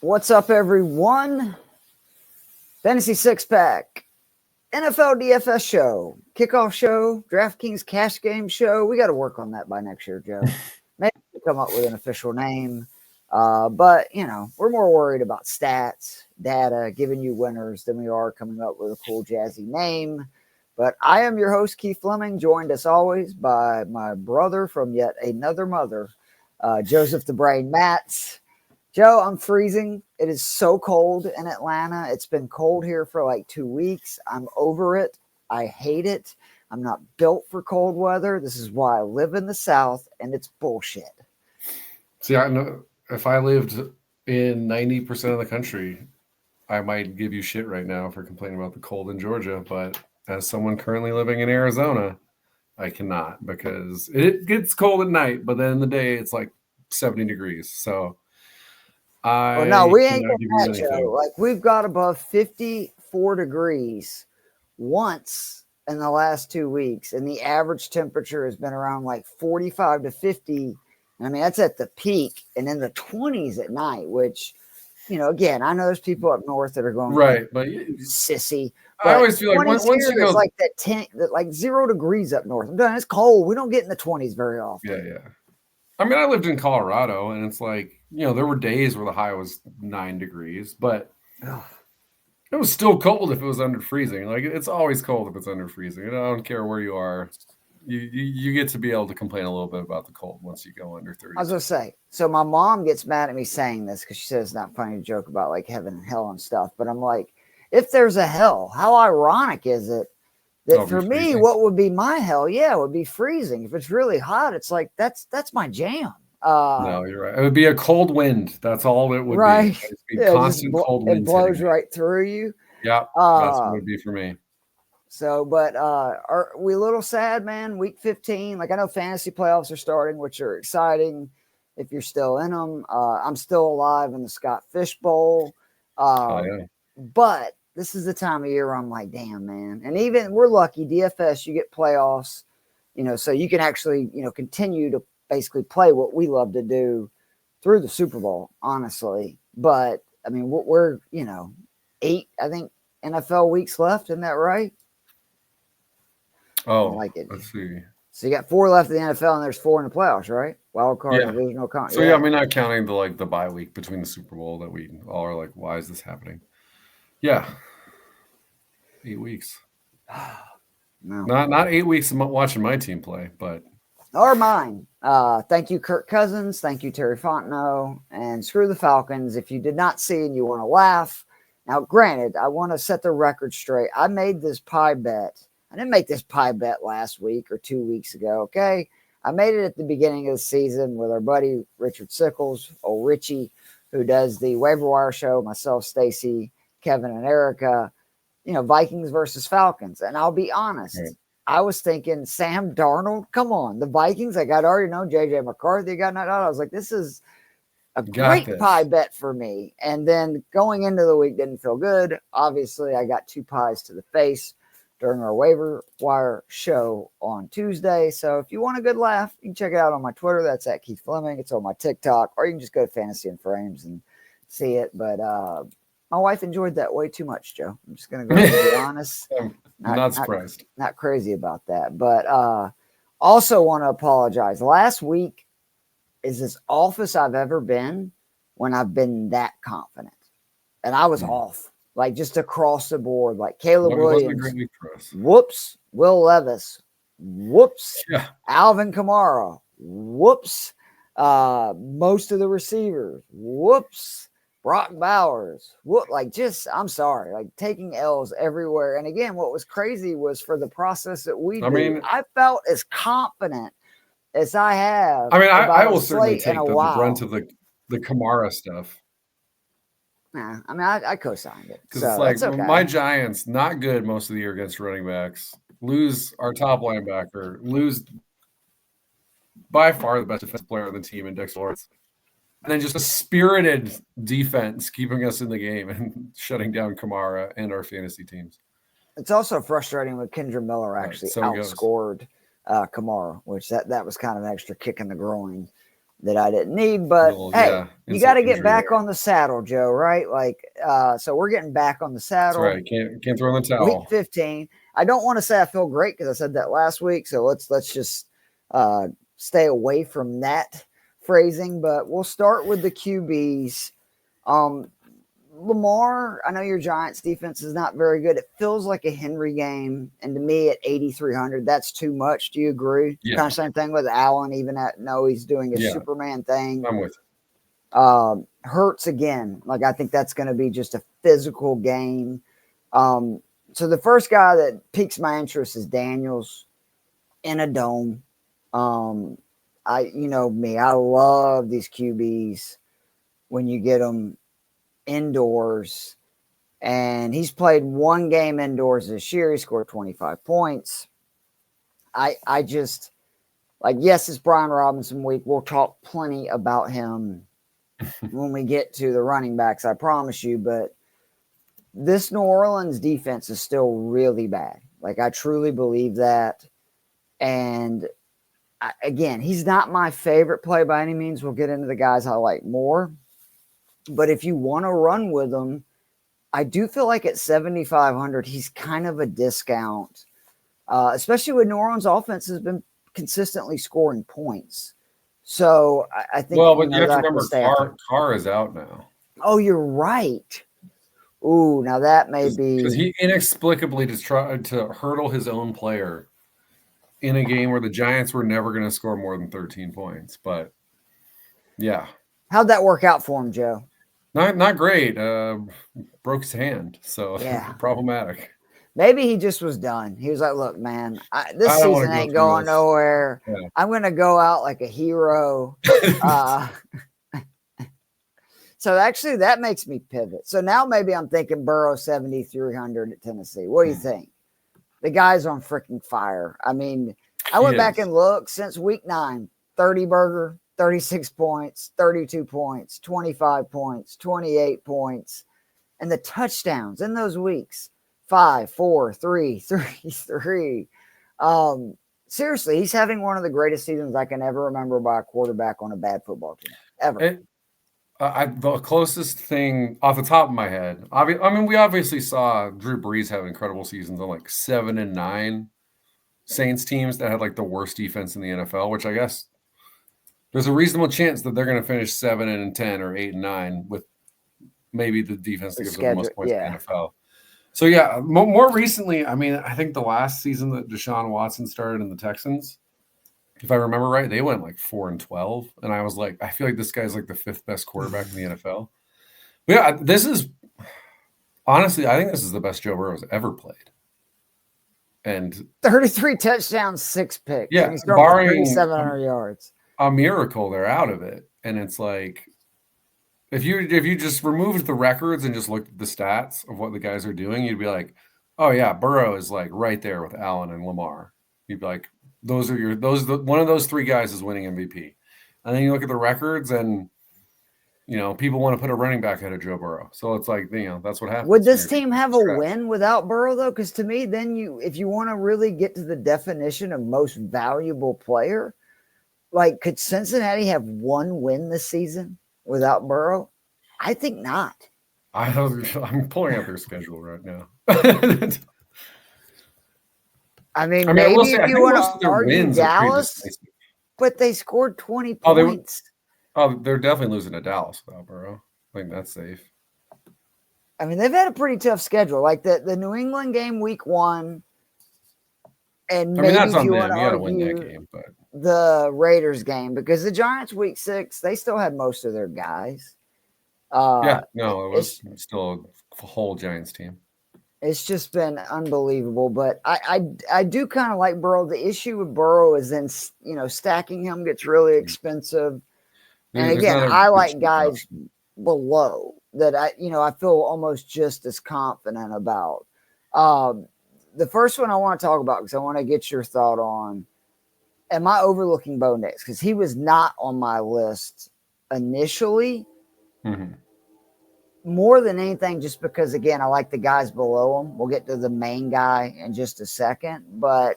What's up, everyone? Fantasy Six Pack, NFL DFS show, kickoff show, DraftKings Cash Games show. We got to work on that by next year, Joe. Maybe we'll come up with an official name. But, we're more worried about stats, data, giving you winners than we are coming up with a cool, jazzy name. But I am your host, Keith Flemming, joined as always by my brother from yet another mother, Joseph the Brain Matz. Joe, I'm freezing. It is so cold in Atlanta. It's been cold here for like 2 weeks. I'm over it. I hate it. I'm not built for cold weather. This is why I live in the South, and it's bullshit. See, I know if I lived in 90% of the country, I might give you shit right now for complaining about the cold in Georgia. But as someone currently living in Arizona, I cannot, because it gets cold at night, but then in the day it's like 70 degrees. So no, we ain't gonna that, Joe. Like, we've got above 54 degrees once in the last 2 weeks, and the average temperature has been around like 45 to 50. I mean, that's at the peak, and in the 20s at night, which, again, I know there's people up north that are going right, but sissy. I always feel like once you go, like like 0 degrees up north. I'm done. It's cold. We don't get in the 20s very often. Yeah. I mean, I lived in Colorado, and it's like, there were days where the high was 9 degrees, but it was still cold if it was under freezing. Like, it's always cold if it's under freezing. I don't care where you are. You get to be able to complain a little bit about the cold once you go under 30. I was going to say, so my mom gets mad at me saying this because she says it's not funny to joke about like heaven and hell and stuff. But I'm like, if there's a hell, how ironic is it that for me, what would be my hell? Yeah, it would be freezing. If it's really hot, it's like, that's my jam. No, you're right. It would be a cold wind. That's all it would be. Right. It'd be constant cold wind. It blows right through you. Yeah, that's what it would be for me. So, but are we a little sad, man? Week 15. Like, I know fantasy playoffs are starting, which are exciting if you're still in them. I'm still alive in the Scott Fish Bowl. But this is the time of year where I'm like, damn, man. And even we're lucky, DFS, you get playoffs, so you can actually, continue to basically play what we love to do through the Super Bowl, honestly. But, I mean, we're 8, I think, NFL weeks left. Isn't that right? Oh, like it. Let's see. So you got 4 left in the NFL, and there's 4 in the playoffs, right? Wild card, divisional. So yeah, I mean, not counting the bye week between the Super Bowl that we all are like, why is this happening? Yeah, 8 weeks. No, not 8 weeks of watching my team play, but or mine. Thank you, Kirk Cousins. Thank you, Terry Fontenot, and screw the Falcons. If you did not see and you want to laugh, now granted, I want to set the record straight. I made this pie bet. I didn't make this pie bet last week or 2 weeks ago, okay? I made it at the beginning of the season with our buddy Richard Sickles, old Richie, who does the waiver wire show, myself, Stacy, Kevin, and Erica, Vikings versus Falcons. And I'll be honest, I was thinking Sam Darnold, come on, the Vikings, I'd already know JJ McCarthy got knocked out. I was like, this is a great pie bet for me. And then going into the week didn't feel good. Obviously, I got 2 pies to the face during our waiver wire show on Tuesday. So if you want a good laugh, you can check it out on my Twitter. That's at Keith Flemming. It's on my TikTok, or you can just go to Fantasy and Frames and see it. But my wife enjoyed that way too much, Joe. I'm just going to go ahead and be honest. I'm not surprised. Not crazy about that. But also want to apologize. Last week is as off as I've ever been when I've been that confident. And I was off. Like, just across the board, like Caleb Williams, whoops, Will Levis, whoops, Alvin Kamara, whoops, most of the receivers, whoops, Brock Bowers, I'm sorry, like taking L's everywhere. And again, what was crazy was for the process that we did, I felt as confident as I have. I mean, I will certainly take the brunt of the Kamara stuff. Nah, I mean, I co-signed it. Because it's like, my Giants, not good most of the year against running backs, lose our top linebacker, lose by far the best defensive player on the team in Dexter Lawrence, and then just a spirited defense keeping us in the game and shutting down Kamara and our fantasy teams. It's also frustrating when Kendra Miller actually outscored Kamara, which that was kind of an extra kick in the groin. that I didn't need. But Well, hey, yeah, you got to insult get injury back there. on the saddle, Joe, right? Like, so we're getting back on the That's saddle. right. Can't throw in the Week towel. 15. I don't want to say I feel great because I said that last week. So let's just stay away from that phrasing. But we'll start with the QBs. Lamar, I know your Giants defense is not very good. It feels like a Henry game. And to me, at 8,300, that's too much. Do you agree? Yeah. Kind of same thing with Allen, even at no, he's doing a Superman thing. I'm with Hurts again. Like, I think that's going to be just a physical game. So the first guy that piques my interest is Daniels in a dome. You know me, I love these QBs when you get them indoors. And he's played one game indoors this year. He scored 25 points. I just like, yes, it's Brian Robinson week. We'll talk plenty about him when we get to the running backs, I promise you. But this New Orleans defense is still really bad. Like, I truly believe that. And again, he's not my favorite play by any means. We'll get into the guys I like more. But if you want to run with him, I do feel like at 7,500, he's kind of a discount, especially when New Orleans offense has been consistently scoring points. So I think. Well, but you have to remember, Carr is out now. Oh, you're right. Ooh, now that may be because he inexplicably just tried to hurdle his own player in a game where the Giants were never going to score more than 13 points. But yeah, how'd that work out for him, Joe? Not great. Broke his hand, so yeah, problematic. Maybe he just was done. He was like, "Look, man, this season ain't going nowhere. Yeah. I'm going to go out like a hero." So actually, that makes me pivot. So now maybe I'm thinking Burrow 7,300 at Tennessee. What do you think? The guy's on freaking fire. I mean, I went back and looked since week 9, 30 burger, 36 points, 32 points, 25 points, 28 points. And the touchdowns in those weeks, 5, 4, 3, 3, 3. Seriously, he's having one of the greatest seasons I can ever remember by a quarterback on a bad football team, ever. The closest thing off the top of my head, I mean, we obviously saw Drew Brees have incredible seasons on like 7 and 9 Saints teams that had like the worst defense in the NFL, which I guess there's a reasonable chance that they're going to finish 7 and 10 or 8 and 9 with maybe the defense that gives them the most points in the NFL. So yeah, more recently, I mean, I think the last season that Deshaun Watson started in the Texans, if I remember right, they went like 4 and 12, and I was like, I feel like this guy's like the 5th best quarterback in the NFL. But yeah, this is honestly, I think this is the best Joe Burrow's ever played. And 33 touchdowns, 6 picks. Yeah, he's barring 700 yards. A miracle, they're out of it, and it's like if you just removed the records and just looked at the stats of what the guys are doing, you'd be like, oh yeah, Burrow is like right there with Allen and Lamar. You'd be like, one of those 3 guys is winning MVP. And then you look at the records and, people want to put a running back ahead of Joe Burrow. So it's like, that's what happens. Would this team have a win without Burrow though? Because to me, then if you want to really get to the definition of most valuable player, like could Cincinnati have one win this season without Burrow? I think not. I'm pulling up their schedule right now. I mean, maybe if you want to argue Dallas, but they scored 20 points. They're definitely losing to Dallas without Burrow. I think that's safe. I mean, they've had a pretty tough schedule. Like the New England game week 1, and maybe that's on you them. want to You got to win argue that game, but the Raiders game because the Giants week 6, they still had most of their guys. It was still a whole Giants team. It's just been unbelievable, but I do kind of like Burrow. The issue with Burrow is then stacking him gets really expensive, and again, I like guys below that I feel almost just as confident about. The first one I want to talk about because I want to get your thought on. Am I overlooking Bo Nix? Because he was not on my list initially. Mm-hmm. More than anything, just because, again, I like the guys below him. We'll get to the main guy in just a second. But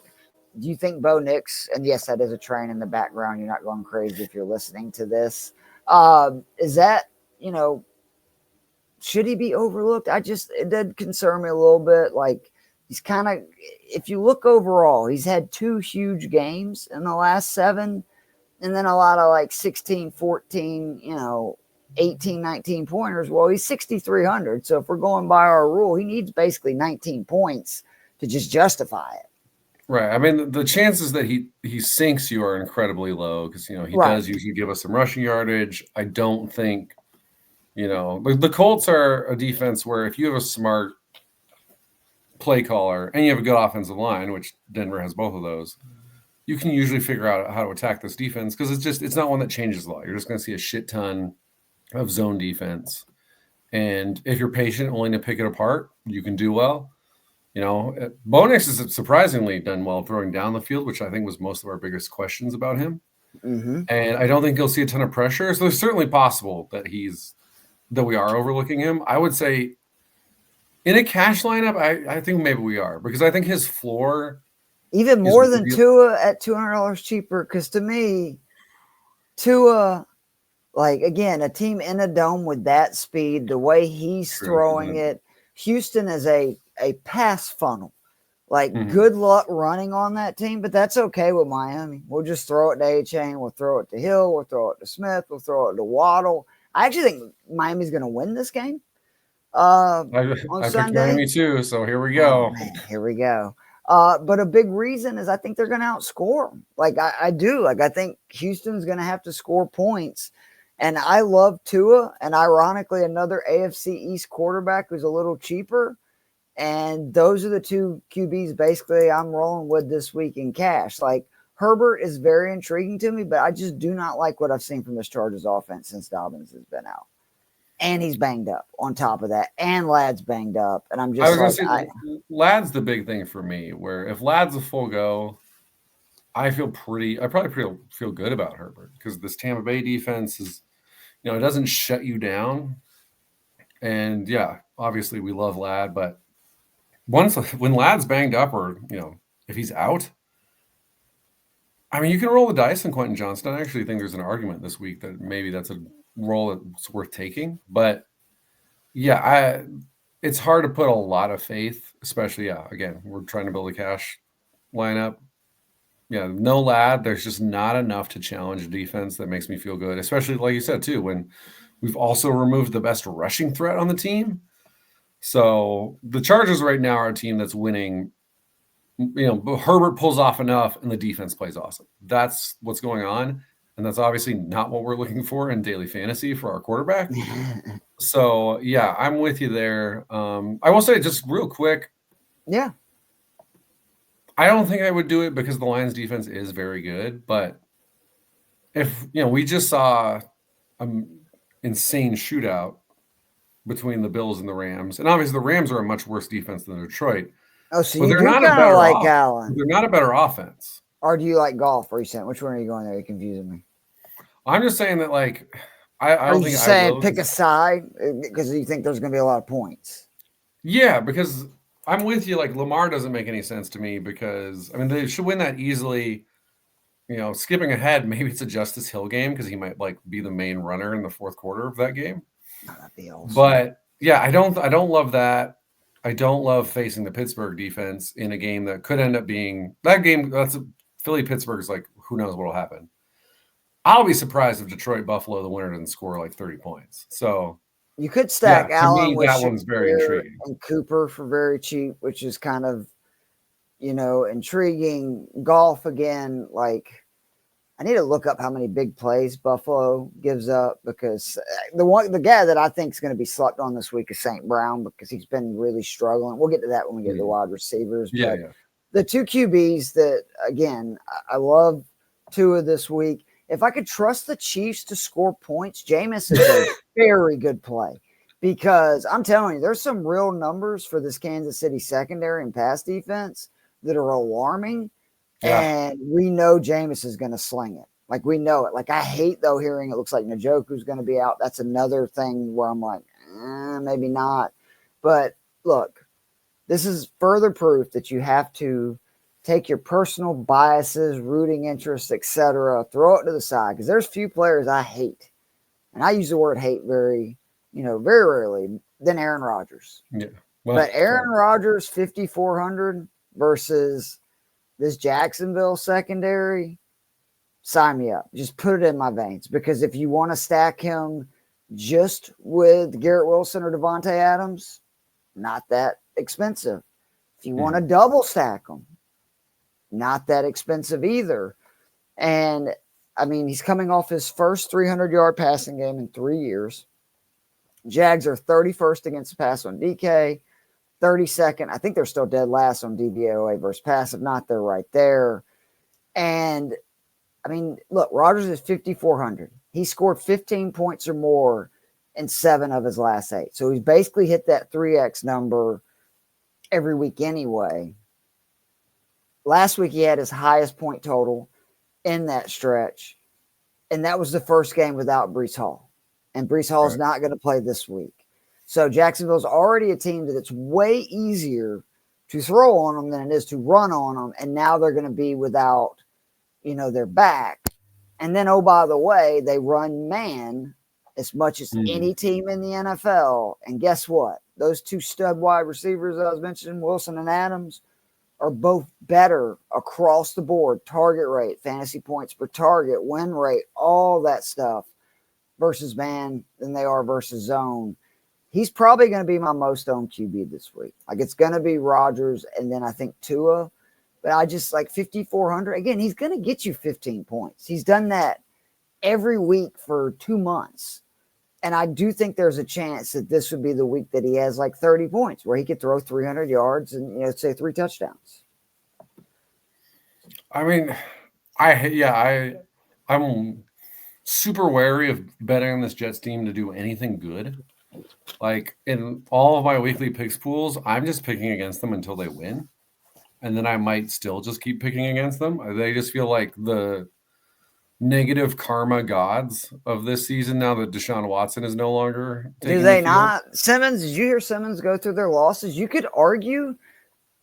do you think Bo Nix, and yes, that is a train in the background. You're not going crazy if you're listening to this. Is that, should he be overlooked? It did concern me a little bit. Like, he's kind of, if you look overall, he's had 2 huge games in the last 7, and then a lot of like 16, 14, 18, 19 pointers. Well, he's 6,300. So if we're going by our rule, he needs basically 19 points to just justify it. Right. I mean, the chances that he sinks you are incredibly low because, he does usually give us some rushing yardage. I don't think, the Colts are a defense where if you have a smart play caller and you have a good offensive line, which Denver has both of those, you can usually figure out how to attack this defense because it's not one that changes a lot. You're just going to see a shit ton of zone defense. And if you're patient and willing to pick it apart, you can do well. Bo Nix has surprisingly done well throwing down the field, which I think was most of our biggest questions about him. Mm-hmm. And I don't think he'll see a ton of pressure. So it's certainly possible that we are overlooking him. I would say in a cash lineup, I think maybe we are because I think his floor even more than Tua at $200 cheaper. Because to me, Tua, like, again, a team in a dome with that speed, the way he's throwing it, Houston is a pass funnel. Like, good luck running on that team, but that's okay with Miami. We'll just throw it to A-Chain. We'll throw it to Hill. We'll throw it to Smith. We'll throw it to Waddle. I actually think Miami's going to win this game on Sunday. Picked Miami too, so here we go. Oh, man, here we go. But a big reason is I think they're going to outscore them. Like, I do. Like, I think Houston's going to have to score points. And I love Tua, and ironically, another AFC East quarterback who's a little cheaper. And those are the 2 QBs basically I'm rolling with this week in cash. Like, Herbert is very intriguing to me, but I just do not like what I've seen from this Chargers offense since Dobbins has been out. And he's banged up on top of that. And Ladd's banged up. And I'm just I was going to say, Ladd's the big thing for me, where if Ladd's a full go, I probably feel good about Herbert because this Tampa Bay defense is, it doesn't shut you down. And yeah, obviously we love Ladd, but when Ladd's banged up or, if he's out, I mean, you can roll the dice on Quentin Johnston. I actually think there's an argument this week that maybe that's a role that's worth taking. But yeah, it's hard to put a lot of faith, especially, again, we're trying to build a cash lineup. Yeah, no Ladd. There's just not enough to challenge a defense that makes me feel good, especially like you said, too, when we've also removed the best rushing threat on the team. So the Chargers right now are a team that's winning. Herbert pulls off enough and the defense plays awesome. That's what's going on. And that's obviously not what we're looking for in daily fantasy for our quarterback. So, yeah, I'm with you there. I will say just real quick. Yeah. I don't think I would do it because the Lions defense is very good. But if, we just saw an insane shootout between the Bills and the Rams. And obviously the Rams are a much worse defense than Detroit. Oh, so you do kind of like Allen. They're not a better offense. Or do you like golf? Or are you saying, which one are you going there? You're confusing me. I'm just saying that, like, I don't think I will. Pick a side because you think there's going to be a lot of points. Yeah, because I'm with you. Like, Lamar doesn't make any sense to me because, I mean, they should win that easily. Skipping ahead, maybe it's a Justice Hill game because he might, like, be the main runner in the fourth quarter of that game. Oh, that'd be awesome. But, yeah, I don't love that. I don't love facing the Pittsburgh defense in a game that could end up being – that game, that's Philly-Pittsburgh is like, who knows what will happen. I'll be surprised if Detroit-Buffalo, the winner, doesn't score like 30 points. So you could stack Allen with that one's very intriguing. And Cooper for very cheap, which is kind of, intriguing. Golf again, like I need to look up how many big plays Buffalo gives up because the guy that I think is going to be slept on this week is St. Brown because he's been really struggling. We'll get to that when we get to the wide receivers. Yeah, but the 2 QBs that, again, I love Tua this week. If I could trust the Chiefs to score points, Jameis is a very good play because I'm telling you, there's some real numbers for this Kansas City secondary and pass defense that are alarming. Yeah. And we know Jameis is going to sling it. Like, we know it. Like, I hate, though, hearing it looks like Njoku's going to be out. That's another thing where I'm like, maybe not. But, look, this is further proof that you have to take your personal biases, rooting interests, etc., throw it to the side, because there's few players I hate, and I use the word hate very rarely, than Aaron Rodgers. Yeah. Well, but Aaron Rodgers 5,400 versus this Jacksonville secondary, sign me up. Just put it in my veins, because if you want to stack him just with Garrett Wilson or Devontae Adams, not that expensive. If you want to double stack them, not that expensive either. And I mean, he's coming off his first 300-yard passing game in 3 years. Jags are 31st against the pass on DK, 32nd. I think they're still dead last on DVOA versus pass. If not, they're right there. And I mean, look, Rodgers is 5,400. He scored 15 points or more in 7 of his last 8. So he's basically hit that 3X number every week anyway. Last week, he had his highest point total in that stretch. And that was the first game without Breece Hall. And Breece Hall is not going to play this week. So Jacksonville's already a team that it's way easier to throw on them than it is to run on them. And now they're going to be without, their back. And then, oh, by the way, they run man as much as any team in the NFL. And guess what? Those 2 stud wide receivers I was mentioning, Wilson and Adams, are both better across the board. Target rate, fantasy points per target, win rate, all that stuff versus man than they are versus zone. He's probably going to be my most owned QB this week. Like, it's going to be Rodgers and then I think Tua. But I just like 5,400. Again, he's going to get you 15 points. He's done that every week for 2 months. And I do think there's a chance that this would be the week that he has like 30 points where he could throw 300 yards and, say 3 touchdowns. I mean, I'm super wary of betting on this Jets team to do anything good. Like, in all of my weekly picks pools, I'm just picking against them until they win. And then I might still just keep picking against them. They just feel like the negative karma gods of this season now that Deshaun Watson is no longer taking Do they not? Simmons, did you hear Simmons go through their losses? You could argue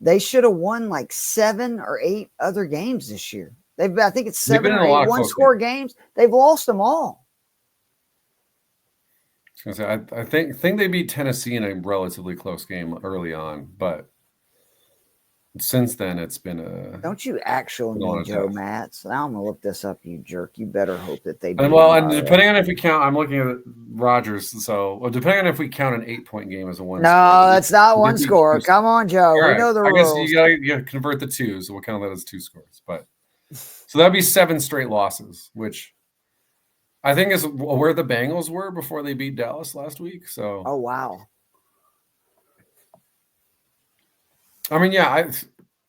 they should have won like 7 or 8 other games this year. I think it's 7 or 8 one-score games. They've lost them all. I was going to say, I think they beat Tennessee in a relatively close game early on, but since then it's been a... Don't you actually know Joe Matz? Now I'm going to look this up, you jerk. You better hope that they do. And depending on if we count, I'm looking at Rodgers, so depending on if we count an 8-point game as a one. No, that's not one score. Come on, Joe. We know the rules. I guess you got to convert the 2, so we'll count that as 2 scores. But so that'd be 7 straight losses, which I think is where the Bengals were before they beat Dallas last week. So, oh wow. I mean, yeah,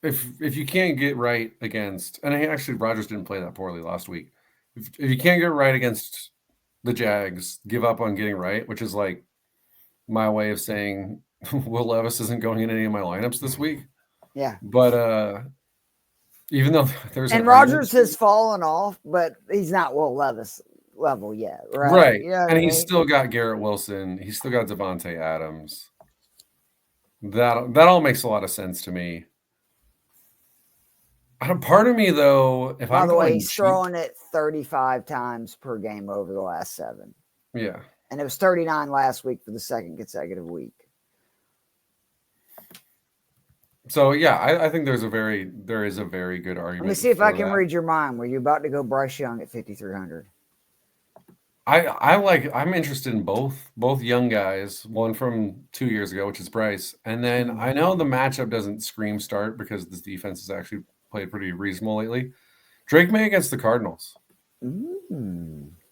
if you can't get right against, and actually Rodgers didn't play that poorly last week. If you can't get right against the Jags, give up on getting right, which is like my way of saying Will Levis isn't going in any of my lineups this week. Yeah. But even though there's Rodgers has fallen off, but he's not Will Levis level yet, right? Right. Yeah, and he's still got Garrett Wilson. He's still got Devontae Adams. That all makes a lot of sense to me. Part of me, though, if by the way, he's throwing it 35 times per game over the last 7. Yeah. And it was 39 last week for the second consecutive week. So, yeah, I think there is a very good argument. Let me see if I can read your mind. Were you about to go Bryce Young at 5,300? I'm interested in both young guys, one from 2 years ago, which is Bryce. And then I know the matchup doesn't scream start because this defense has actually played pretty reasonable lately. Drake May against the Cardinals.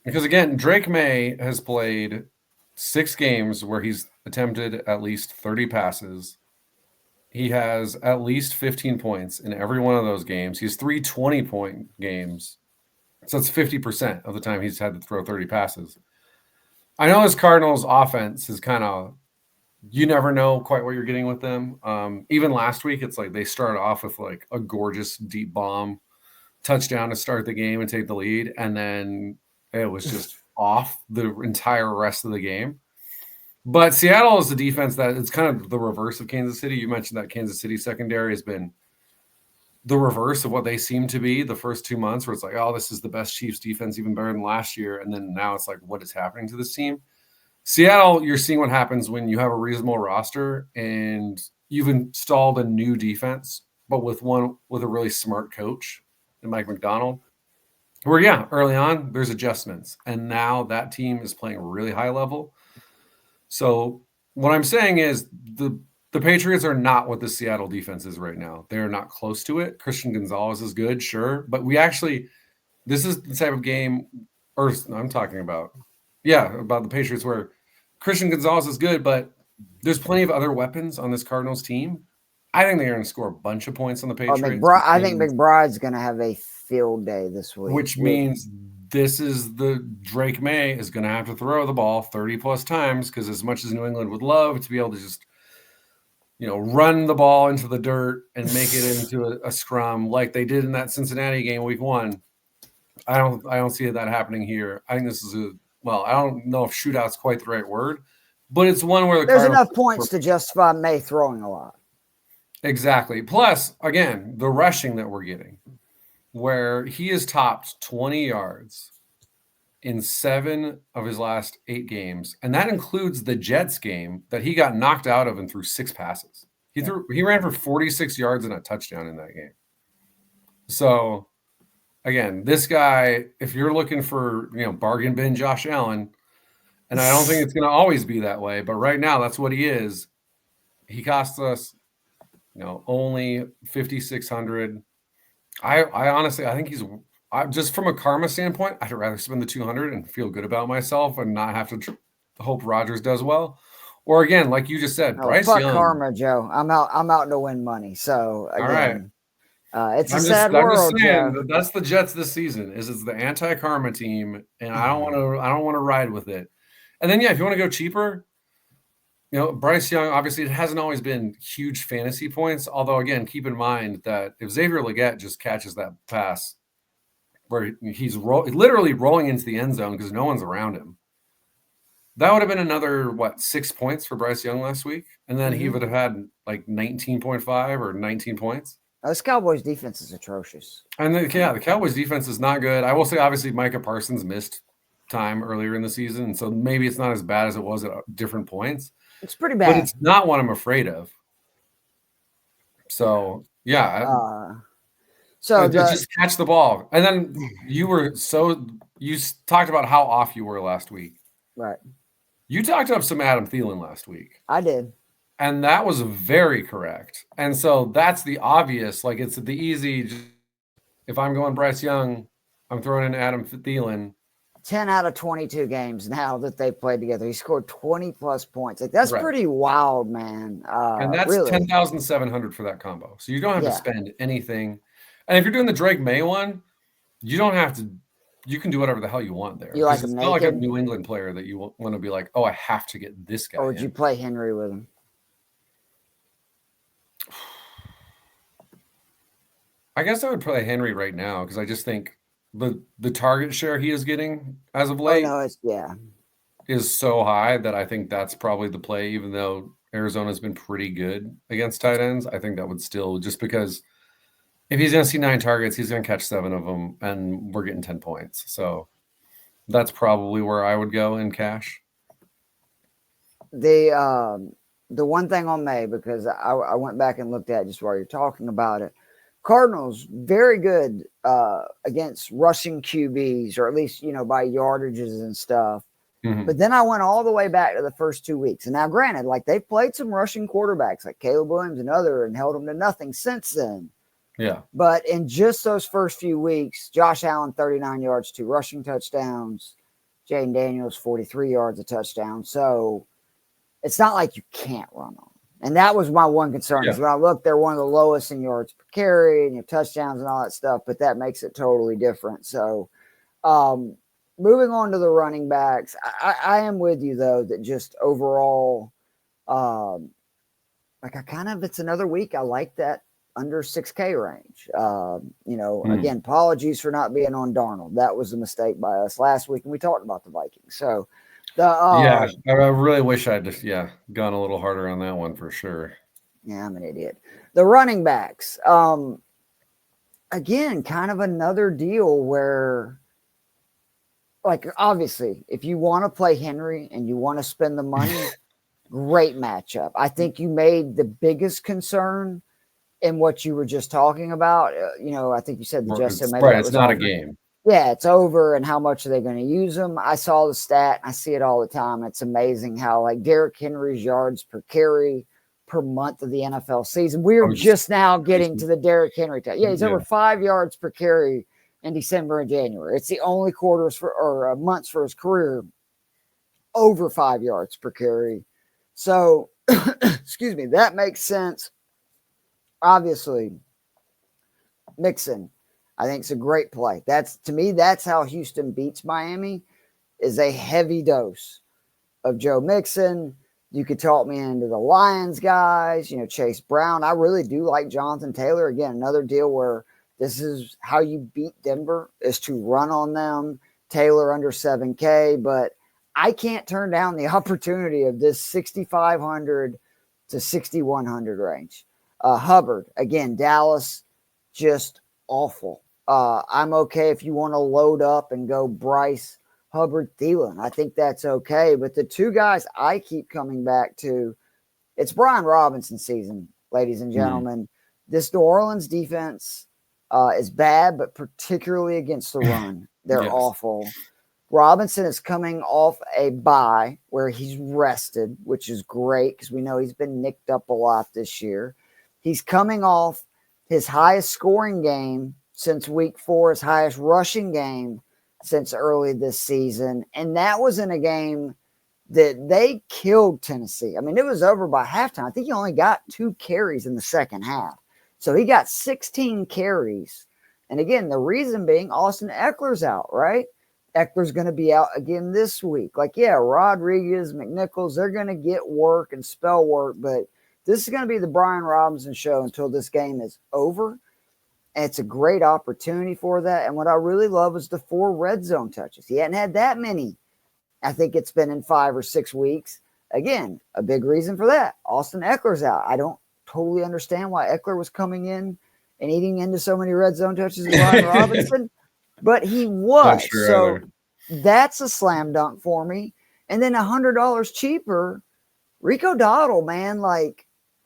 Because again, Drake May has played 6 games where he's attempted at least 30 passes. He has at least 15 points in every one of those games. He has 3 20-point games. So it's 50% of the time he's had to throw 30 passes. I know his Cardinals offense is kind of, you never know quite what you're getting with them. Even last week, it's like they started off with like a gorgeous deep bomb touchdown to start the game and take the lead. And then it was just off the entire rest of the game. But Seattle is a defense that it's kind of the reverse of Kansas City. You mentioned that Kansas City secondary has been the reverse of what they seem to be the first 2 months, where it's like, oh, this is the best Chiefs defense, even better than last year. And then now it's like, what is happening to this team? Seattle, you're seeing what happens when you have a reasonable roster and you've installed a new defense, but with a really smart coach and Mike McDonald. Where, yeah, early on, there's adjustments. And now that team is playing really high level. So what I'm saying is the Patriots are not what the Seattle defense is right now. They're not close to it. Christian Gonzalez is good, sure. But this is the type of game, or I'm talking about, about the Patriots where Christian Gonzalez is good, but there's plenty of other weapons on this Cardinals team. I think they're going to score a bunch of points on the Patriots. I think McBride's going to have a field day this week. Which means Drake May is going to have to throw the ball 30 plus times, because as much as New England would love to be able to just, run the ball into the dirt and make it into a scrum like they did in that Cincinnati game week 1, I don't see that happening here. I think this is I don't know if shootout's quite the right word, but it's one where there's enough points to justify May throwing a lot. Exactly. Plus, again, the rushing that we're getting, where he has topped 20 yards in 7 of his last 8 games. And that includes the Jets game that he got knocked out of and threw 6 passes. He ran for 46 yards and a touchdown in that game. So, again, this guy, if you're looking for, bargain bin Josh Allen, and I don't think it's going to always be that way, but right now that's what he is. He costs us, only 5,600. I honestly, I think just from a karma standpoint, I'd rather spend the 200 and feel good about myself and not have to hope Rodgers does well. Or again, like you just said, Bryce Young. Karma, Joe. I'm out to win money. So again, all right. It's a sad world. I'm just saying that's the Jets this season. It's the anti-karma team, and I don't want to ride with it. And then if you want to go cheaper, Bryce Young, obviously it hasn't always been huge fantasy points. Although again, keep in mind that if Xavier Legette just catches that pass where he's literally rolling into the end zone because no one's around him, that would have been another 6 points for Bryce Young last week, and then he would have had like 19.5 or 19 points. This Cowboys defense is atrocious. And the Cowboys defense is not good. I will say, obviously, Micah Parsons missed time earlier in the season, so maybe it's not as bad as it was at different points. It's pretty bad. But it's not what I'm afraid of. So, just catch the ball. And then you talked about how off you were last week. Right. You talked up some Adam Thielen last week. I did. And that was very correct. And so that's the obvious, it's the easy. If I'm going Bryce Young, I'm throwing in Adam Thielen. 10 out of 22 games now that they played together. He scored 20 plus points. That's pretty wild, man. And that's really 10,700 for that combo. So you don't have to spend anything. And if you're doing the Drake May one, you don't have to. You can do whatever the hell you want there. You like it's him not like a New England player that you want to be like, oh, I have to get this guy. Or would you play Henry with him? I guess I would play Henry right now because I just think the target share he is getting as of late is so high that I think that's probably the play, even though Arizona's been pretty good against tight ends. I think that would still, just because if he's going to see 9 targets, he's going to catch 7 of them, and we're getting 10 points. So that's probably where I would go in cash. The one thing on May, because I went back and looked at it just while you're talking about it, Cardinals very good against rushing QBs, or at least by yardages and stuff. Mm-hmm. But then I went all the way back to the first 2 weeks, and now granted, they've played some rushing quarterbacks like Caleb Williams and and held them to nothing since then. Yeah. But in just those first few weeks, Josh Allen 39 yards, 2 rushing touchdowns, Jaden Daniels 43 yards, a touchdown. So it's not like you can't run on. And that was my one concern. Is when I look, they're one of the lowest in yards per carry and touchdowns and all that stuff, but that makes it totally different. So moving on to the running backs, I am with you, though, that just overall, it's another week. I like that under 6K range. Again, apologies for not being on Darnold. That was a mistake by us last week, and we talked about the Vikings. So, I really wish I'd just gone a little harder on that one for sure. Yeah, I'm an idiot. The running backs. again, kind of another deal where, like, obviously, if you want to play Henry and you want to spend the money, great matchup. I think you made the biggest concern in what you were just talking about. I think you said the Justin maybe right. That It's was not over. a game. Yeah, it's over. And how much are they going to use them? I saw the stat. I see it all the time. It's amazing how like Derrick Henry's yards per carry per month of the NFL season. We're just now getting to the Derrick Henry time. Yeah, he's over 5 yards per carry in December and January. It's the only quarters or months for his career over 5 yards per carry. So, excuse me, that makes sense. Obviously, Mixon, I think it's a great play. To me, that's how Houston beats Miami, is a heavy dose of Joe Mixon. You could talk me into the Lions guys, Chase Brown. I really do like Jonathan Taylor. Again, another deal where this is how you beat Denver, is to run on them. Taylor under 7K, but I can't turn down the opportunity of this 6,500 to 6,100 range. Hubbard, again, Dallas, just awful. I'm okay if you want to load up and go Bryce, Hubbard, Thielen. I think that's okay. But the two guys I keep coming back to, it's Brian Robinson season, ladies and gentlemen. This New Orleans defense is bad, but particularly against the run. They're awful. Robinson is coming off a bye where he's rested, which is great because we know he's been nicked up a lot this year. He's coming off his highest scoring game since week 4, his highest rushing game since early this season. And that was in a game that they killed Tennessee. I mean, it was over by halftime. I think he only got 2 carries in the second half. So he got 16 carries. And again, the reason being Austin Eckler's out, right? Eckler's going to be out again this week. Like, yeah, Rodriguez, McNichols, they're going to get work and spell work, but this is going to be the Brian Robinson show until this game is over. And it's a great opportunity for that. And what I really love is the 4 red zone touches. He hadn't had that many. I think it's been in 5 or 6 weeks. Again, a big reason for that. Austin Eckler's out. I don't totally understand why Eckler was coming in and eating into so many red zone touches with Brian Robinson, but he was. Sure so either. That's a slam dunk for me. And then $100 cheaper, Rico Dowdle, man, like,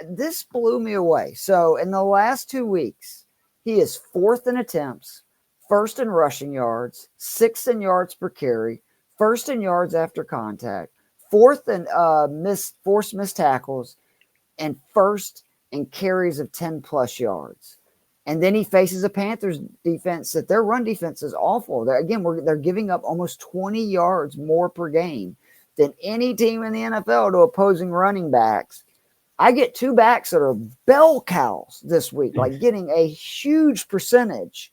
this blew me away. So in the last 2 weeks, he is 4th in attempts, 1st in rushing yards, 6th in yards per carry, 1st in yards after contact, 4th in forced missed tackles, and 1st in carries of 10 plus yards. And then he faces a Panthers defense that their run defense is awful. They're giving up almost 20 yards more per game than any team in the NFL to opposing running backs. I get 2 backs that are bell cows this week, like getting a huge percentage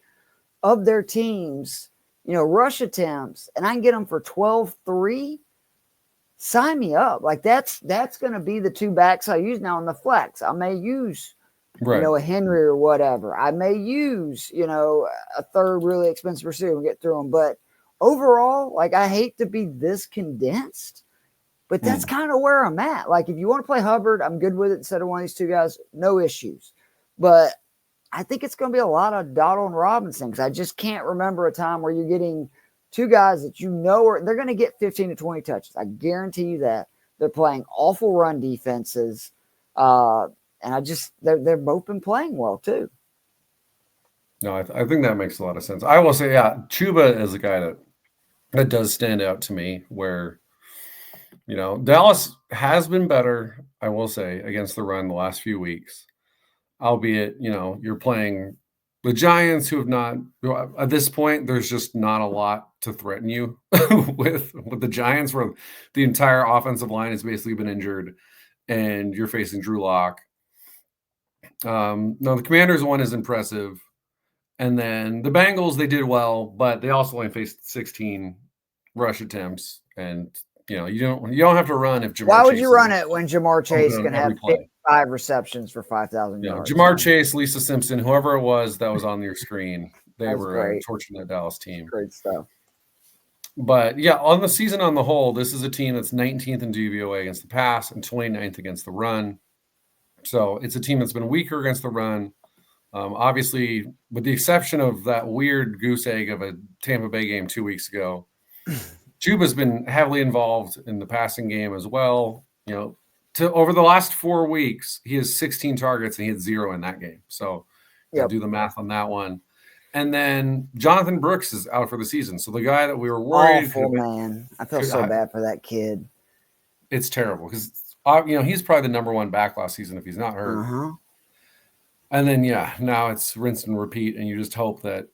of their teams, rush attempts, and I can get them for 12-3. Sign me up. Like that's going to be the 2 backs I use now in the flex. I may use, a Henry or whatever. I may use, a third really expensive receiver and get through them. But overall, like, I hate to be this condensed, but that's kind of where I'm at. Like, if you want to play Hubbard, I'm good with it instead of one of these 2 guys. No issues. But I think it's going to be a lot of Dowdle and Robinson because I just can't remember a time where you're getting 2 guys that they're going to get 15 to 20 touches. I guarantee you that. They're playing awful run defenses. And they're both been playing well too. No, I think that makes a lot of sense. I will say, Chuba is a guy that does stand out to me where, Dallas has been better, I will say, against the run the last few weeks, albeit, you're playing the Giants who have not, at this point, there's just not a lot to threaten you with the Giants where the entire offensive line has basically been injured and you're facing Drew Lock. No, the Commanders one is impressive. And then the Bengals, they did well, but they also only faced 16 rush attempps. And, you don't have to run if Jamar Why would Chase you run it when Jamar Chase can have 55 receptions for 5,000 yards? Jamar Chase, Lisa Simpson, whoever it was that was on your screen, they were torching that Dallas team. Great stuff. But, on the season on the whole, this is a team that's 19th in DVOA against the pass and 29th against the run. So it's a team that's been weaker against the run. Obviously, with the exception of that weird goose egg of a Tampa Bay game 2 weeks ago, Chuba's been heavily involved in the passing game as well. Over the last 4 weeks, he has 16 targets and he had 0 in that game. So do the math on that one. And then Jonathan Brooks is out for the season. So the guy that we were worried. Awful, man. I feel so bad for that kid. It's terrible because, he's probably the number one back last season if he's not hurt. Uh-huh. And then, now it's rinse and repeat. And you just hope that,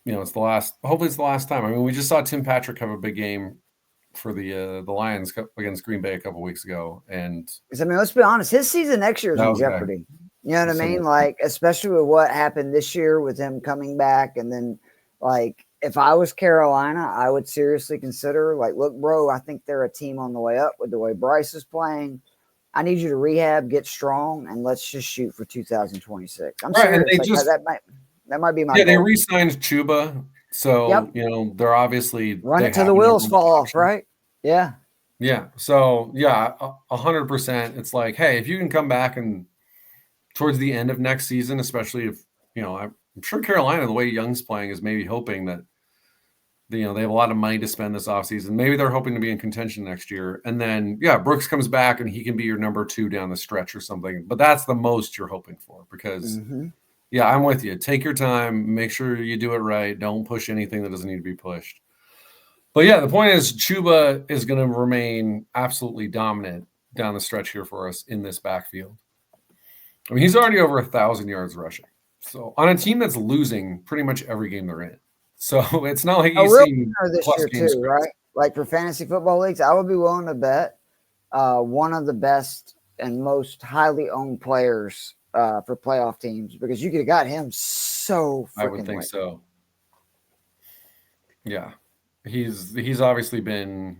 hopefully it's the last time. I mean, we just saw Tim Patrick have a big game for the Lions against Green Bay a couple weeks ago. And let's be honest, his season next year is in jeopardy. You know what I mean? Like, especially with what happened this year with him coming back. And then, like, if I was Carolina, I would seriously consider, like, look, bro, I think they're a team on the way up with the way Bryce is playing. I need you to rehab, get strong, and let's just shoot for 2026. I'm serious. That might be my goal. They re-signed Chuba. So, they're obviously run it till the wheels fall off, right? Yeah. Yeah. So, 100%. It's like, hey, if you can come back and towards the end of next season, especially if, I'm sure Carolina, the way Young's playing, is maybe hoping that, they have a lot of money to spend this offseason. Maybe they're hoping to be in contention next year. And then, Brooks comes back and he can be your number 2 down the stretch or something. But that's the most you're hoping for because, I'm with you. Take your time. Make sure you do it right. Don't push anything that doesn't need to be pushed. But, the point is Chuba is going to remain absolutely dominant down the stretch here for us in this backfield. I mean, he's already over 1,000 yards rushing. So on a team that's losing pretty much every game they're in. So it's not like he's seen this year too, right? Like for fantasy football leagues, I would be willing to bet one of the best and most highly owned players for playoff teams because you could have got him so freaking I would think late. So. Yeah. He's obviously been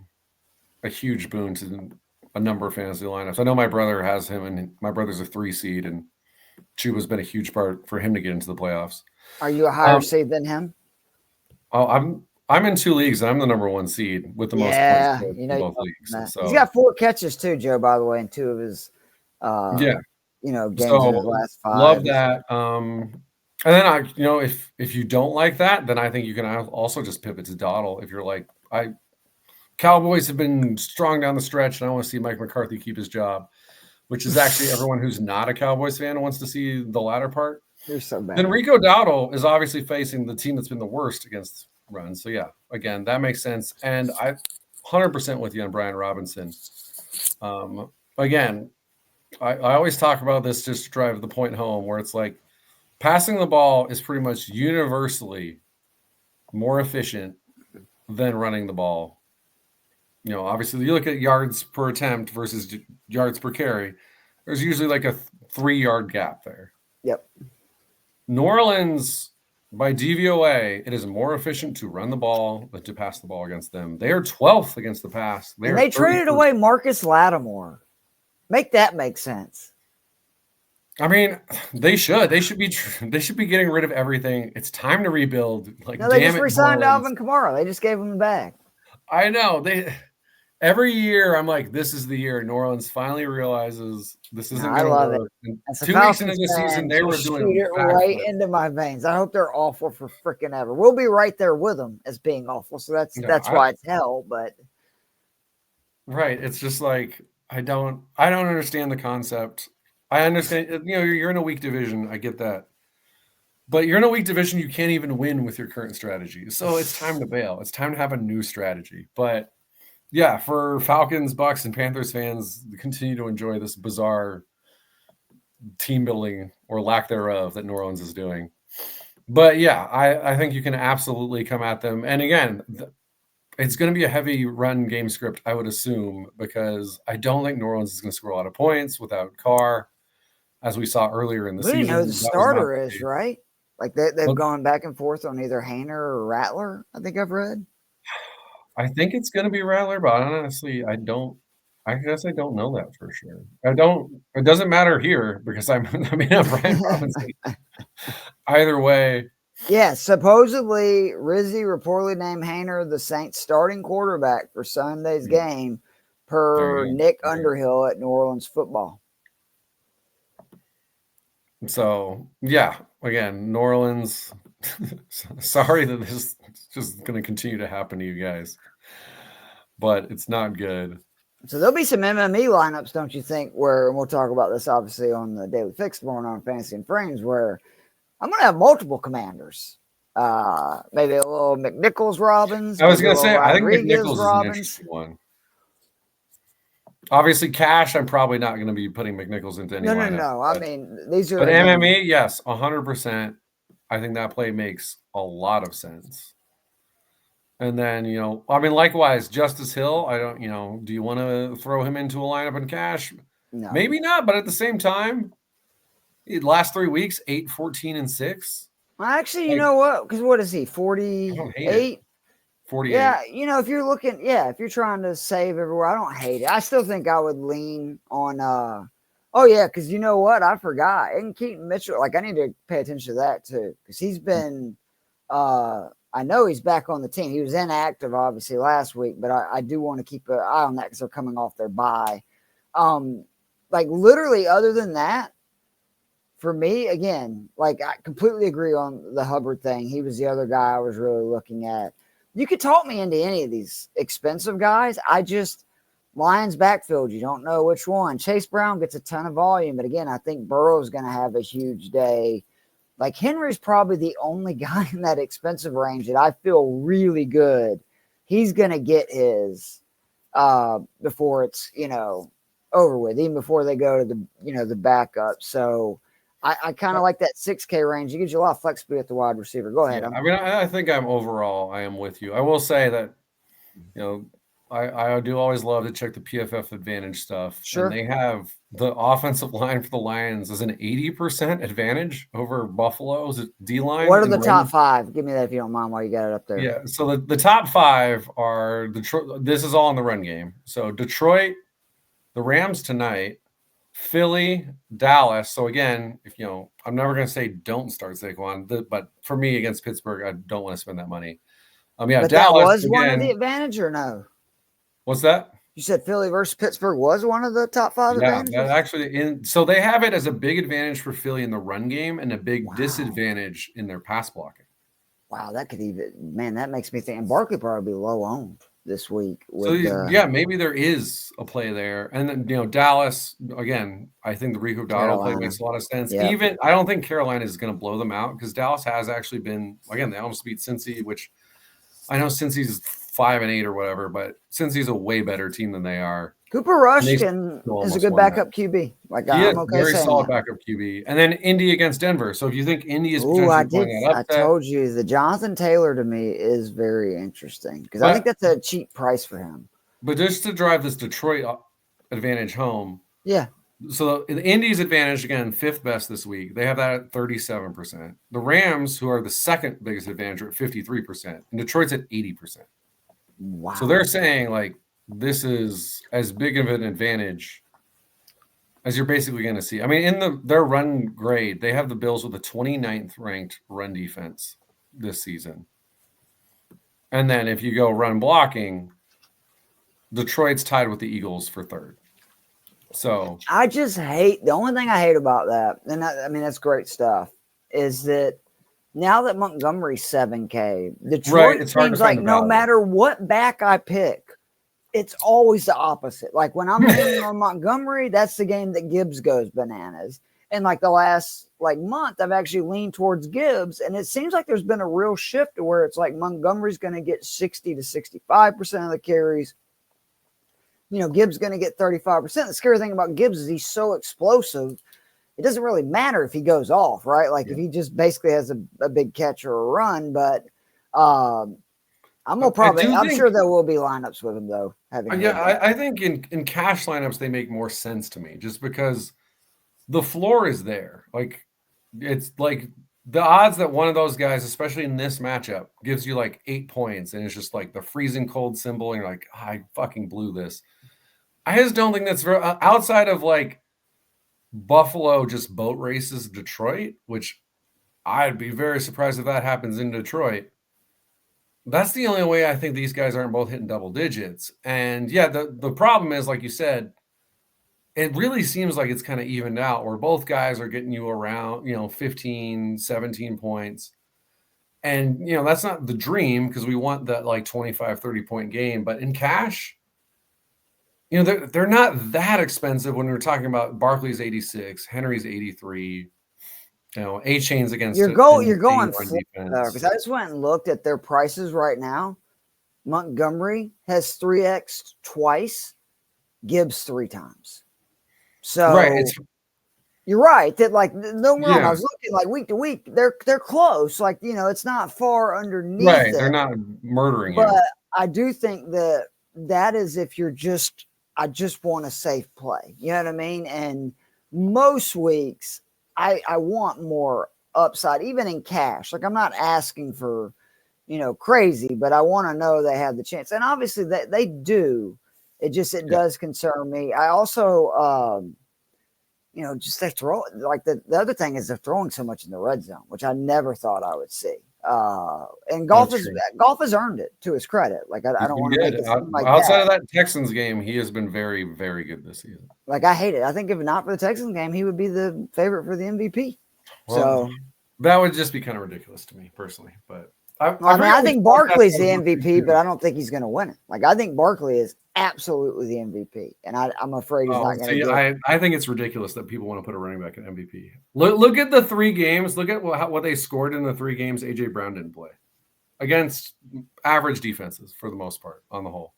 a huge boon to a number of fantasy lineups. I know my brother has him, and my brother's a 3 seed, and Chuba's been a huge part for him to get into the playoffs. Are you a higher seed than him? Oh, I'm in 2 leagues, and I'm the number 1 seed with the most points in both leagues. So. He's got 4 catches too, Joe, by the way, in 2 of his games in his last 5. Love that. And then if you don't like that, then I think you can also just pivot to Dawdle. If you're like, Cowboys have been strong down the stretch, and I want to see Mike McCarthy keep his job, which is actually everyone who's not a Cowboys fan wants to see the latter part. You're so bad. Then Rico Dowdle is obviously facing the team that's been the worst against runs. So, again, that makes sense. And I 100% with you on Brian Robinson. Again, I always talk about this just to drive the point home where it's like passing the ball is pretty much universally more efficient than running the ball. Obviously, you look at yards per attempt versus yards per carry. There's usually like a 3-yard gap there. Yep. New Orleans, by DVOA, it is more efficient to run the ball than to pass the ball against them. They are 12th against the pass. They traded away Marcus Lattimore. Make that make sense. I mean, they should. They should be getting rid of everything. It's time to rebuild. They just re-signed Alvin Kamara. They just gave him back. I know. Every year, I'm like, this is the year New Orleans finally realizes this isn't going to work. 2 weeks into the season, they were doing it right into my veins. I hope they're awful for freaking ever. We'll be right there with them as being awful. So that's why it's hell. But right, it's just like I don't understand the concept. I understand, you're in a weak division. I get that. But you're in a weak division. You can't even win with your current strategy. So it's time to bail. It's time to have a new strategy. But for Falcons, Bucks, and Panthers fans, continue to enjoy this bizarre team building or lack thereof that New Orleans is doing. But I think you can absolutely come at them. And again, it's going to be a heavy run game script, I would assume, because I don't think New Orleans is going to score a lot of points without Carr, as we saw earlier in the season. We know who the starter is, right? Like they've gone back and forth on either Hainer or Rattler, I think I've read. I think it's going to be Rattler, but honestly, I guess I don't know that for sure. It doesn't matter here because I'm Brian Robinson. Either way. Yeah, supposedly Rizzi reportedly named Hainer the Saints starting quarterback for Sunday's game per Nick Underhill at New Orleans Football. So yeah, again, New Orleans. Sorry that this is just going to continue to happen to you guys, but it's not good. So there'll be some MME lineups, don't you think? Where, and we'll talk about this obviously on the Daily Fix tomorrow on Fantasy and Frames, where I'm going to have multiple commanders. Maybe a little McNichols Robbins. I was maybe going a to little say, I think Rodriguez McNichols is an Robbins. interesting one. Obviously, cash, I'm probably not going to be putting McNichols into any lineup. No. I mean, these are. But MME, yes, 100%. I think that play makes a lot of sense. And then, I mean, likewise, Justice Hill, I don't, do you want to throw him into a lineup in cash? No. Maybe not, but at the same time, last 3 weeks, 8, 14, and 6. Well, actually, you know what? Because what is he, 48? 48. Yeah, if you're looking, if you're trying to save everywhere, I don't hate it. I still think I would lean on, because you know what? I forgot. And Keaton Mitchell, I need to pay attention to that too, because he's been, I know he's back on the team. He was inactive, obviously, last week, but I do want to keep an eye on that because they're coming off their bye. Literally, other than that, for me, again, I completely agree on the Hubbard thing. He was the other guy I was really looking at. You could talk me into any of these expensive guys. Lions backfield, you don't know which one. Chase Brown gets a ton of volume, but again, I think Burrow's going to have a huge day. Henry's probably the only guy in that expensive range that I feel really good. He's going to get his before it's, over with, even before they go to the backup. So I kind of like that 6K range. It gives you a lot of flexibility at the wide receiver. Go ahead. Yeah, I mean, I think I am with you. I will say that, I do always love to check the PFF advantage stuff. Sure. And they have the offensive line for the Lions as an 80% advantage over Buffalo's D-line. What are the top 5? Give me that if you don't mind while you got it up there. Yeah, so the top 5 are Detroit. This is all in the run game. So Detroit, the Rams tonight, Philly, Dallas. So again, if I'm never going to say don't start Saquon, but for me against Pittsburgh, I don't want to spend that money. But Dallas that was again, one of the advantage or no? What's that? You said Philly versus Pittsburgh was one of the top 5 advantages? Yeah, actually, so they have it as a big advantage for Philly in the run game and a big disadvantage in their pass blocking. Wow, that could that makes me think. And Barkley probably be low owned this week. Maybe there is a play there. And then, Dallas, again, I think the Rico Dowdle play makes a lot of sense. Yeah. Even, I don't think Carolina is going to blow them out because Dallas has actually been, again, they almost beat Cincy, which I know Cincy's 5-8 or whatever, but Cincy's a way better team than they are. Cooper Rush is a good backup QB. He is very solid backup QB. And then Indy against Denver. So if you think Indy is potentially I told you the Jonathan Taylor to me is very interesting because I think that's a cheap price for him. But just to drive this Detroit advantage home. Yeah. So the Indy's advantage, again, 5th best this week. They have that at 37%. The Rams, who are the 2nd biggest advantage, are at 53%. And Detroit's at 80%. Wow. So they're saying, this is as big of an advantage as you're basically going to see. I mean, in their run grade, they have the Bills with the 29th ranked run defense this season. And then if you go run blocking, Detroit's tied with the Eagles for 3rd. So I just hate, the only thing I hate about that, and that's great stuff, is that now that Montgomery's 7K, Detroit seems like no matter what back I pick, it's always the opposite. When I'm leaning on Montgomery, that's the game that Gibbs goes bananas. And the last month, I've actually leaned towards Gibbs, and it seems like there's been a real shift to where it's Montgomery's going to get 60 to 65% of the carries. Gibbs going to get 35%. The scary thing about Gibbs is he's so explosive. It doesn't really matter if he goes off, right? If he just basically has a big catch or a run, but I'm sure there will be lineups with him though. I think in cash lineups, they make more sense to me just because the floor is there. It's the odds that one of those guys, especially in this matchup, gives you 8 points and it's just the freezing cold symbol. And you're like, I fucking blew this. I just don't think that's very, outside of Buffalo just boat races Detroit, which I'd be very surprised if that happens in Detroit. That's the only way I think these guys aren't both hitting double digits. And yeah, the problem is, like you said, it really seems like it's kind of evened out where both guys are getting you around, 15, 17 points. And, that's not the dream because we want that like 25, 30-point game. But in cash, they're not that expensive when we're talking about Barkley's 86, Henry's 83, A-Chain's against you're an going insane flip run though, defense. because I just went and looked at their prices right now. Montgomery has 3x twice, Gibbs 3 times. So Right. you're right that like no wrong. Yeah. I was looking like week to week, they're close. Like it's not far underneath. Right. it. They're not murdering But you. I do think that is if you're I just want a safe play. You know what I mean? And most weeks I want more upside, even in cash. Like I'm not asking for, crazy, but I want to know they have the chance. And obviously they do. It does concern me. I also just they throw like the other thing is they're throwing so much in the red zone, which I never thought I would see. And golf has earned it to his credit. Like I don't want to make it seem like outside of that Texans game, he has been very, very good this season. Like I hate it. I think if not for the Texans game, he would be the favorite for the MVP. Well, so that would just be kind of ridiculous to me personally. But I think Barkley's the MVP, but I don't think he's going to win it. Like I think Barkley is absolutely the MVP, and I'm afraid he's not going to get it. I think it's ridiculous that people want to put a running back in MVP. Look at the 3 games. Look at what they scored in the 3 games AJ Brown didn't play against average defenses for the most part on the whole.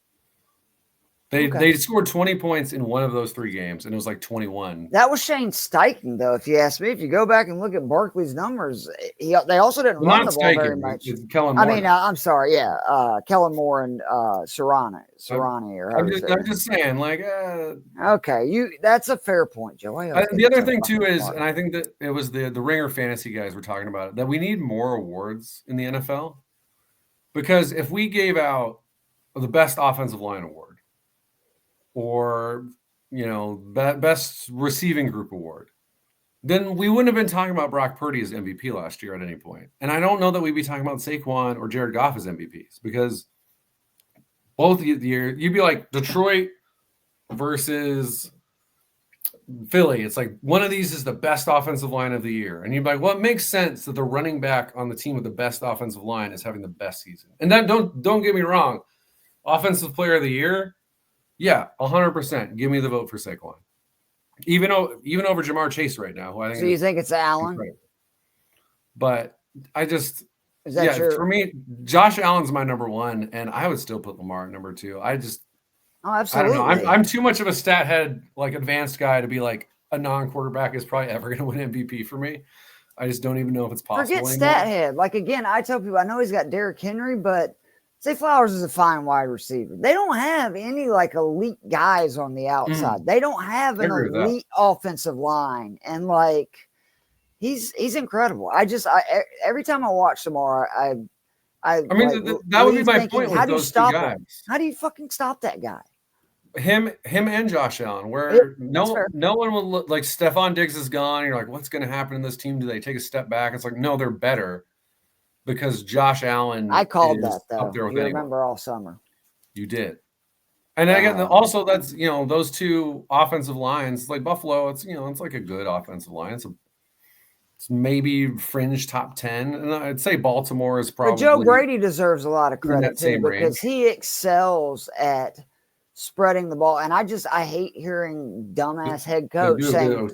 They scored 20 points in one of those 3 games, and it was like 21. That was Shane Steichen, though, if you ask me. If you go back and look at Barkley's numbers, they also didn't run the ball very much. I'm sorry, Kellen Moore and Serrani. I'm just saying, like, okay, that's a fair point, Joe. The other thing too is, and I think that it was the Ringer fantasy guys were talking about it, that we need more awards in the NFL, because if we gave out the best offensive line award, or best receiving group award, then we wouldn't have been talking about Brock Purdy as MVP last year at any point. And I don't know that we'd be talking about Saquon or Jared Goff as MVPs, because both the year you'd be like Detroit versus Philly. It's like one of these is the best offensive line of the year, and you'd be like, well, it makes sense that the running back on the team with the best offensive line is having the best season. And then don't get me wrong, offensive player of the year. Yeah, 100%. Give me the vote for Saquon, even over Jamar Chase right now. Who I think. So you think it's Allen? But I just for me, Josh Allen's my number 1, and I would still put Lamar at number 2. Absolutely. I don't know. I'm too much of a stat head, like advanced guy, to be like a non-quarterback is probably ever going to win MVP for me. I just don't even know if it's possible. Forget stat head. Like again, I tell people I know he's got Derrick Henry, but Zay Flowers is a fine wide receiver. They don't have any like elite guys on the outside. They don't have an elite offensive line, and like he's incredible. Every time I watch Lamar, that would be my point with those 2 guys. How do you fucking stop that guy? Him and Josh Allen, where no one will look like Stephon Diggs is gone. You're like, what's going to happen in this team? Do they take a step back? It's like, no, they're better. Because Josh Allen, I called that though. Up there with you remember all summer. You did, and again, also that's those 2 offensive lines like Buffalo. It's it's like a good offensive line. It's maybe fringe top 10, and I'd say Baltimore is probably. But Joe Brady deserves a lot of credit too, because range. He excels at spreading the ball, and I hate hearing dumbass head coach saying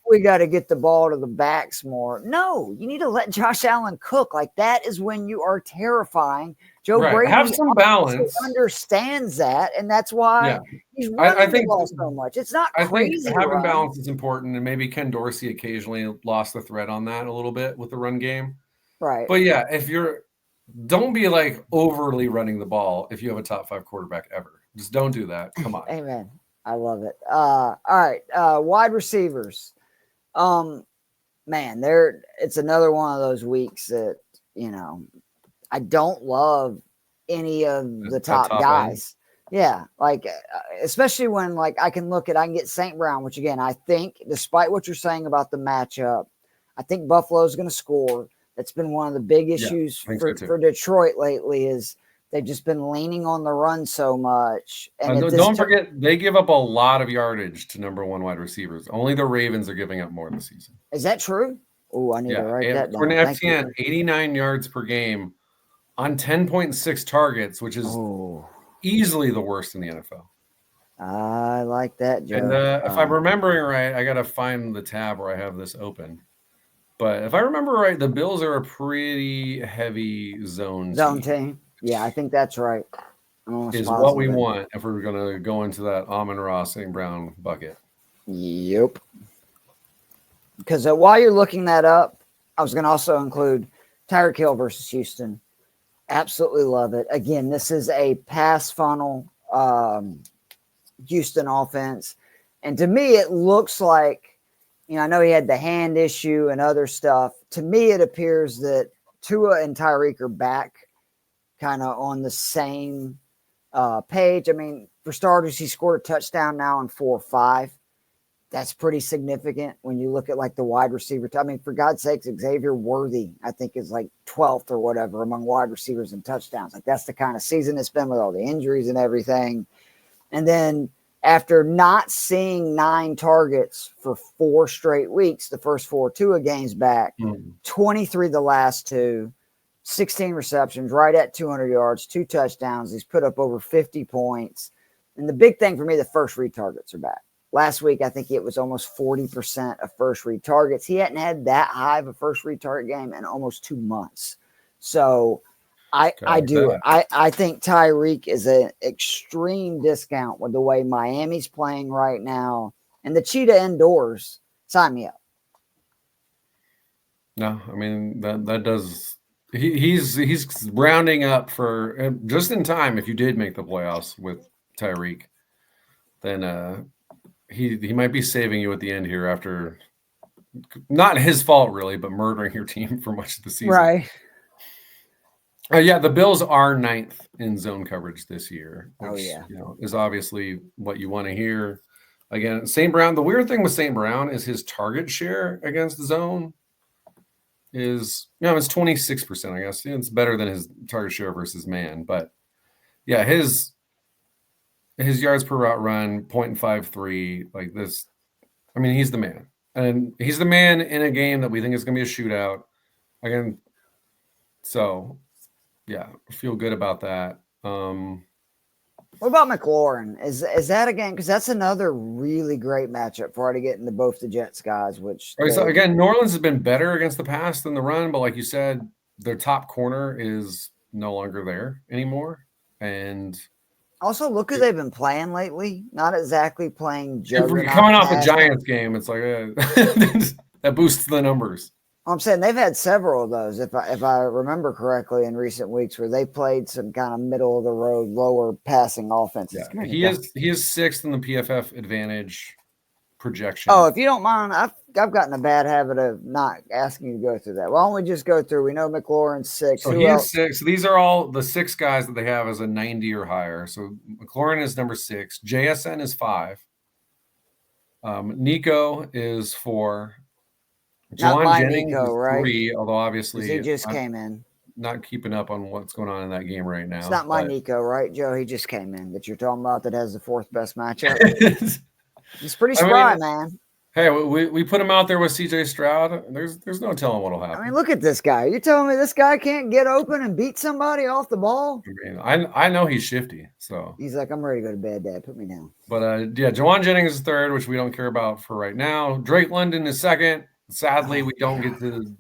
we got to get the ball to the backs more. No, you need to let Josh Allen cook. Like that is when you are terrifying. Joe Brady have some balance, understands that, and that's why he's running the ball so much. It's not crazy. I think having balance is important, and maybe Ken Dorsey occasionally lost the thread on that a little bit with the run game. Right. But yeah, don't be like overly running the ball if you have a top 5 quarterback ever. Just don't do that. Come on. Amen. I love it. All right. Wide receivers. Man, it's another one of those weeks that, I don't love any of the top guys. End. Yeah. Like, especially when I can get St. Brown, which again, I think despite what you're saying about the matchup, I think Buffalo's going to score. That's been one of the big issues for Detroit lately is They've just been leaning on the run so much. And don't forget, they give up a lot of yardage to number one wide receivers. Only the Ravens are giving up more this season. Is that true? Oh, I need to write that down. For an FTN, 89 yards per game on 10.6 targets, which is easily the worst in the NFL. I like that, Joe. And if I'm remembering right, I got to find the tab where I have this open. But if I remember right, the Bills are a pretty heavy zone team. Yeah, I think that's right. Is what we want if we're going to go into that Amon-Ra St. Brown bucket. Yep. Because while you're looking that up, I was going to also include Tyreek Hill versus Houston. Absolutely love it. Again, this is a pass funnel Houston offense. And to me, it looks like, I know he had the hand issue and other stuff. To me, it appears that Tua and Tyreek are back kind of on the same page. I mean, for starters, he scored a touchdown now in 4 or 5. That's pretty significant when you look at like the wide receiver. I mean, for God's sakes, Xavier Worthy, I think, is like 12th or whatever among wide receivers and touchdowns. Like that's the kind of season it's been with all the injuries and everything. And then after not seeing 9 targets for 4 straight weeks, the first 4 Tua games back, 23 the last 2, 16 receptions, right at 200 yards, 2 touchdowns. He's put up over 50 points. And the big thing for me, the first read targets are back. Last week, I think it was almost 40% of first read targets. He hadn't had that high of a first read target game in almost 2 months. So I think Tyreek is an extreme discount with the way Miami's playing right now. And the Cheetah indoors, sign me up. No, I mean, that does – he's rounding up for – just in time if you did make the playoffs with Tyreek, then he might be saving you at the end here after not his fault really, but murdering your team for much of the season. Right. Yeah, the Bills are 9th in zone coverage this year, which is obviously what you want to hear. Again, St. Brown, the weird thing with St. Brown is his target share against the zone is, it's 26%, I guess. It's better than his target share versus man. But yeah, his yards per route run, 0.53, like this. I mean, he's the man. And he's the man in a game that we think is going to be a shootout. Again, so, yeah, I feel good about that. What about McLaurin? Is that a game? Because that's another really great matchup for to get into both the Jets guys, which... So, again, New Orleans has been better against the pass than the run, but like you said, their top corner is no longer there anymore. And... Also, look who they've been playing lately. Not exactly playing juggernaut. Coming off the Giants game, it's like that boosts the numbers. I'm saying they've had several of those, if I remember correctly, in recent weeks where they played some kind of middle of the road, lower passing offenses. Yeah, he is 6th in the PFF advantage projection. Oh, if you don't mind, I've gotten a bad habit of not asking you to go through that. Why don't we just go through? We know McLaurin's 6. So he is 6. So these are all the 6 guys that they have as a 90 or higher. So McLaurin is number 6. JSN is 5. Nico is 4. Juwan Jennings Nico, is right? 3, although obviously he just came in. Not keeping up on what's going on in that game right now. It's not my Nico, right, Joe? He just came in that you're talking about that has the 4th best matchup. He's pretty spry, man. Hey, we put him out there with CJ Stroud. There's no telling what'll happen. I mean, look at this guy. You're telling me this guy can't get open and beat somebody off the ball? I mean, I know he's shifty, so he's like, I'm ready to go to bed, Dad. Put me down. But Juwan Jennings is 3rd, which we don't care about for right now. Drake London is 2nd. Sadly, we don't get to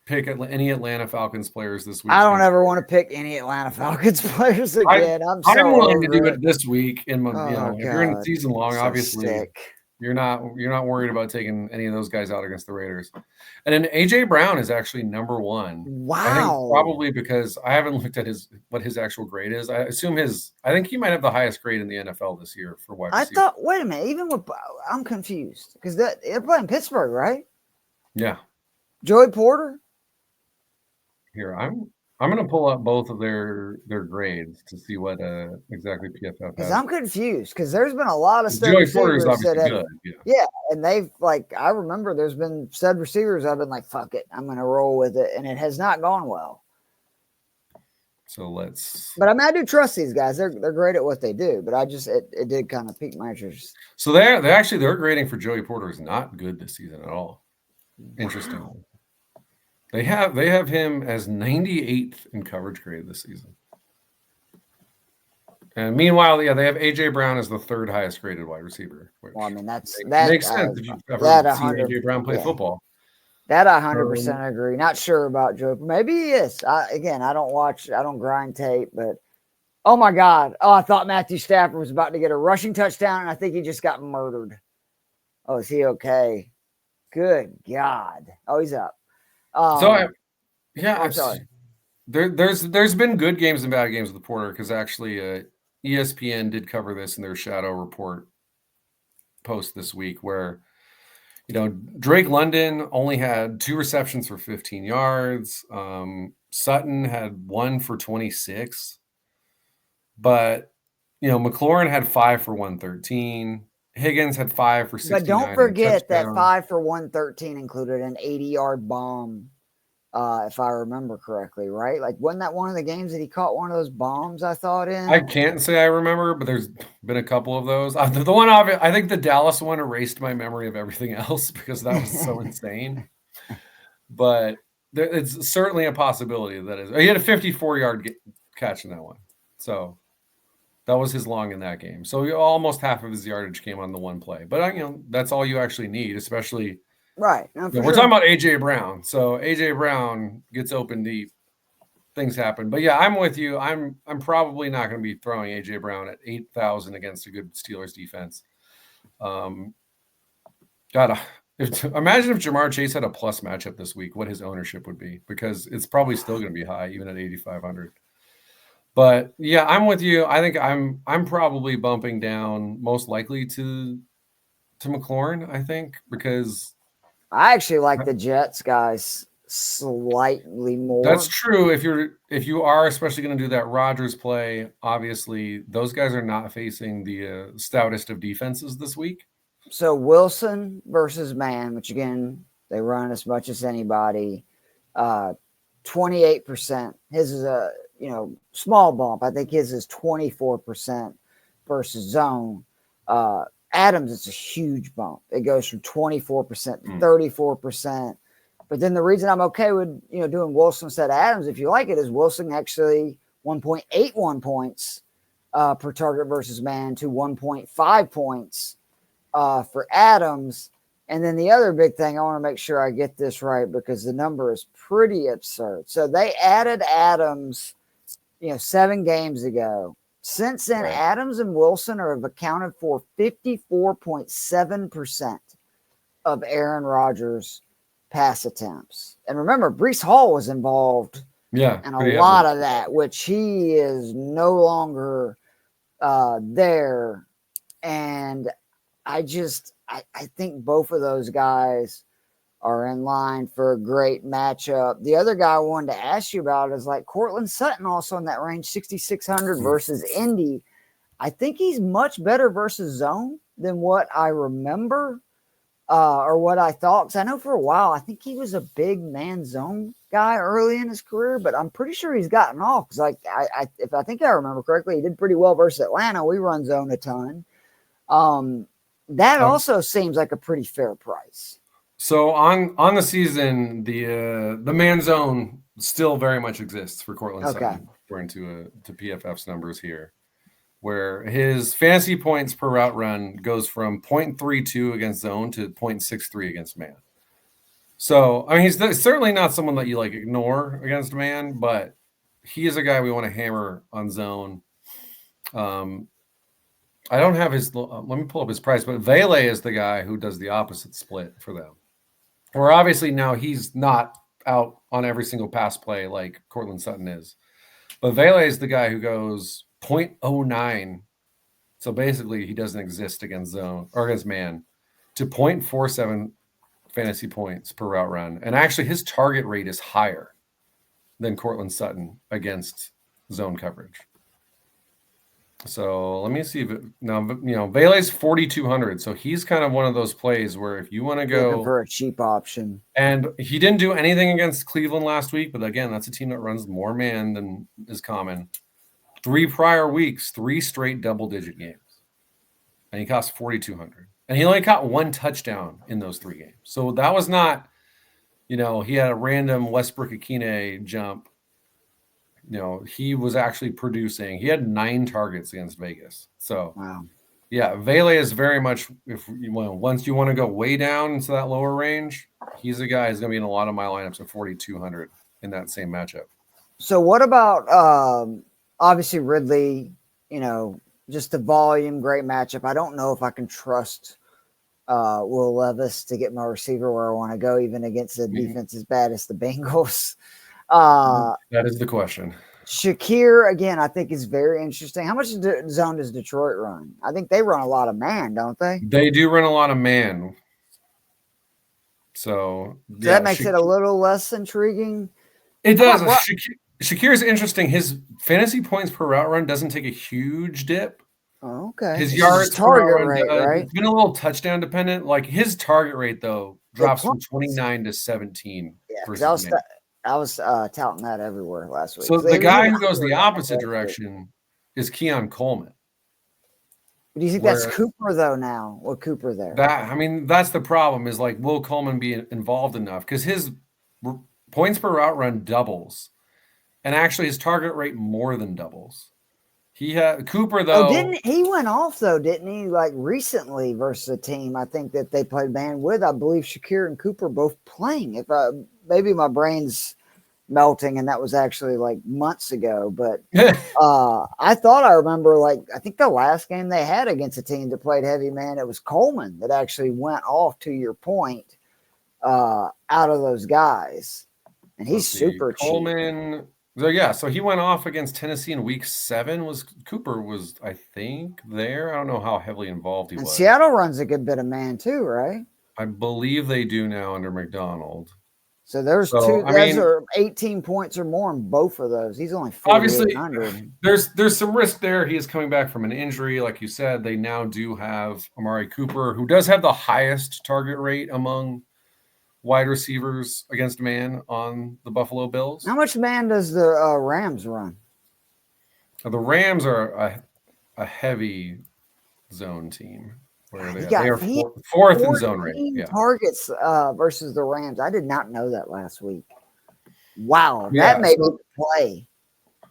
pick any Atlanta Falcons players this week. I don't ever want to pick any Atlanta Falcons players again. I'm willing to do it this week. If you're in the season long, obviously. Sick. You're not worried about taking any of those guys out against the Raiders. And then AJ Brown is actually number 1. Wow. I think probably because I haven't looked at what his actual grade is. I think he might have the highest grade in the NFL this year for wide receiver. Wait a minute, I'm confused because they're playing Pittsburgh, right? Yeah. Joey Porter? Here, I'm going to pull up both of their grades to see what exactly PFF has. Because I'm confused because there's been a lot of stud receivers that good. Yeah, and they've I remember there's been stud receivers I've been like, fuck it, I'm going to roll with it, and it has not gone well. So let's. But I mean, I do trust these guys. They're great at what they do. But it did kind of pique my interest. So their grading for Joey Porter is not good this season at all. Interestingly, Wow. they have him as 98th in coverage grade this season. And meanwhile, yeah, they have AJ Brown as the third highest graded wide receiver. Well, I mean, that makes sense if you've ever seen AJ Brown play football. That I 100% agree. Not sure about Joe. Maybe he is. I don't grind tape, but oh my God. Oh, I thought Matthew Stafford was about to get a rushing touchdown, and I think he just got murdered. Oh, is he okay? Good God. Oh, he's up. I'm sorry. There's been good games and bad games with Porter because actually ESPN did cover this in their shadow report post this week where, Drake London only had 2 receptions for 15 yards. Sutton had 1 for 26. But, McLaurin had 5 for 113. Higgins had 5 for 69. But don't forget that 5 for 113 included an 80-yard bomb. If I remember correctly, right? Like, wasn't that one of the games that he caught one of those bombs, I thought, in? I can't say I remember, but there's been a couple of those. The one of it, I think the Dallas one erased my memory of everything else because that was so insane. But it's certainly a possibility that he had a 54-yard catch in that one. So that was his long in that game. So almost half of his yardage came on the one play. But, that's all you actually need, especially – right. No, we're talking about AJ Brown. So AJ Brown gets open deep. Things happen. But yeah, I'm with you. I'm probably not going to be throwing AJ Brown at 8,000 against a good Steelers defense. Imagine if Jamar Chase had a plus matchup this week, what his ownership would be, because it's probably still going to be high, even at 8,500. But yeah, I'm with you. I think I'm probably bumping down most likely to McLaurin, I think, because I actually like the Jets guys slightly more. That's true. If you are especially going to do that Rodgers play, obviously those guys are not facing the stoutest of defenses this week. So Wilson versus man, which again they run as much as anybody. 28%. His is a small bump. I think his is 24% versus zone. Adams, it's a huge bump. It goes from 24% to 34%. But then the reason I'm okay with doing Wilson instead of Adams, if you like it, is Wilson actually 1.81 points per target versus man to 1.5 points for Adams. And then the other big thing, I want to make sure I get this right because the number is pretty absurd. So they added Adams, 7 games ago. Since then, right, Adams and Wilson have accounted for 54.7% of Aaron Rodgers' pass attempts. And remember, Breece Hall was involved in a lot of that, which he is no longer there. And I think both of those guys are in line for a great matchup. The other guy I wanted to ask you about is like Cortland Sutton, also in that range, 6,600 versus Indy. I think he's much better versus zone than what I remember or what I thought. Because I know for a while, I think he was a big man zone guy early in his career, but I'm pretty sure he's gotten off. Because if I think I remember correctly, he did pretty well versus Atlanta. We run zone a ton. That also seems like a pretty fair price. So on the season, the man zone still very much exists for Cortland Sutton, according to PFF's numbers here, where his fantasy points per route run goes from 0.32 against zone to 0.63 against man. So I mean, he's certainly not someone that you ignore against man, but he is a guy we want to hammer on zone. I don't have his. Let me pull up his price, but Vele is the guy who does the opposite split for them. Where obviously now he's not out on every single pass play like Cortland Sutton is. But Vele is the guy who goes 0.09. So basically he doesn't exist against zone or against man to 0.47 fantasy points per route run. And actually his target rate is higher than Cortland Sutton against zone coverage. So let me see if now, Vele's 4,200. So he's kind of one of those plays where if you want to go looking for a cheap option, and he didn't do anything against Cleveland last week, but again, that's a team that runs more man than is common. 3 prior weeks, 3 straight double-digit games, and he cost 4,200. And he only caught 1 touchdown in those 3 games. So that was not, he had a random Westbrook-Akine jump. He was actually producing. He had 9 targets against Vegas. So, wow. Yeah, Vele is very much, once you want to go way down into that lower range, he's a guy who's going to be in a lot of my lineups at 4,200 in that same matchup. So what about obviously Ridley, just the volume, great matchup. I don't know if I can trust Will Levis to get my receiver where I want to go, even against a defense as bad as the Bengals. That is the question. Shakir, again, I think is very interesting. How much zone does Detroit run? I think they run a lot of man, don't they? They do run a lot of man. So that makes it a little less intriguing. It does. Shakir is interesting. His fantasy points per route run doesn't take a huge dip. Oh, okay. His yards target rate, right? It's been a little touchdown dependent. Like his target rate though drops from 29 to 17. Yeah, I was touting that everywhere last week. So the guy who goes the opposite direction is Keon Coleman. Do you think that's Cooper though now? Or Cooper there? That's the problem is like, will Coleman be involved enough? Because his points per route run doubles. And actually his target rate more than doubles. He had Cooper though. He went off though, didn't he? Like recently versus a team I think that they played man with. I believe Shakir and Cooper both playing. Maybe my brain's melting and that was actually like months ago, but I thought I remember I think the last game they had against a team that played heavy man, it was Coleman that actually went off, to your point, out of those guys, and he's super cheap. Coleman. So he went off against Tennessee in week 7. Cooper was, I think, there. I don't know how heavily involved he was. Seattle runs a good bit of man too, right? I believe they do now under McDonald. So there's two. Those are 18 points or more in both of those. He's only 4,800. Obviously, there's some risk there. He is coming back from an injury, like you said. They now do have Amari Cooper, who does have the highest target rate among wide receivers against man on the Buffalo Bills. How much man does the Rams run? The Rams are a heavy zone team. Where they are fourth in zone rate. Yeah. Targets versus the Rams. I did not know that last week. Wow, that made me play.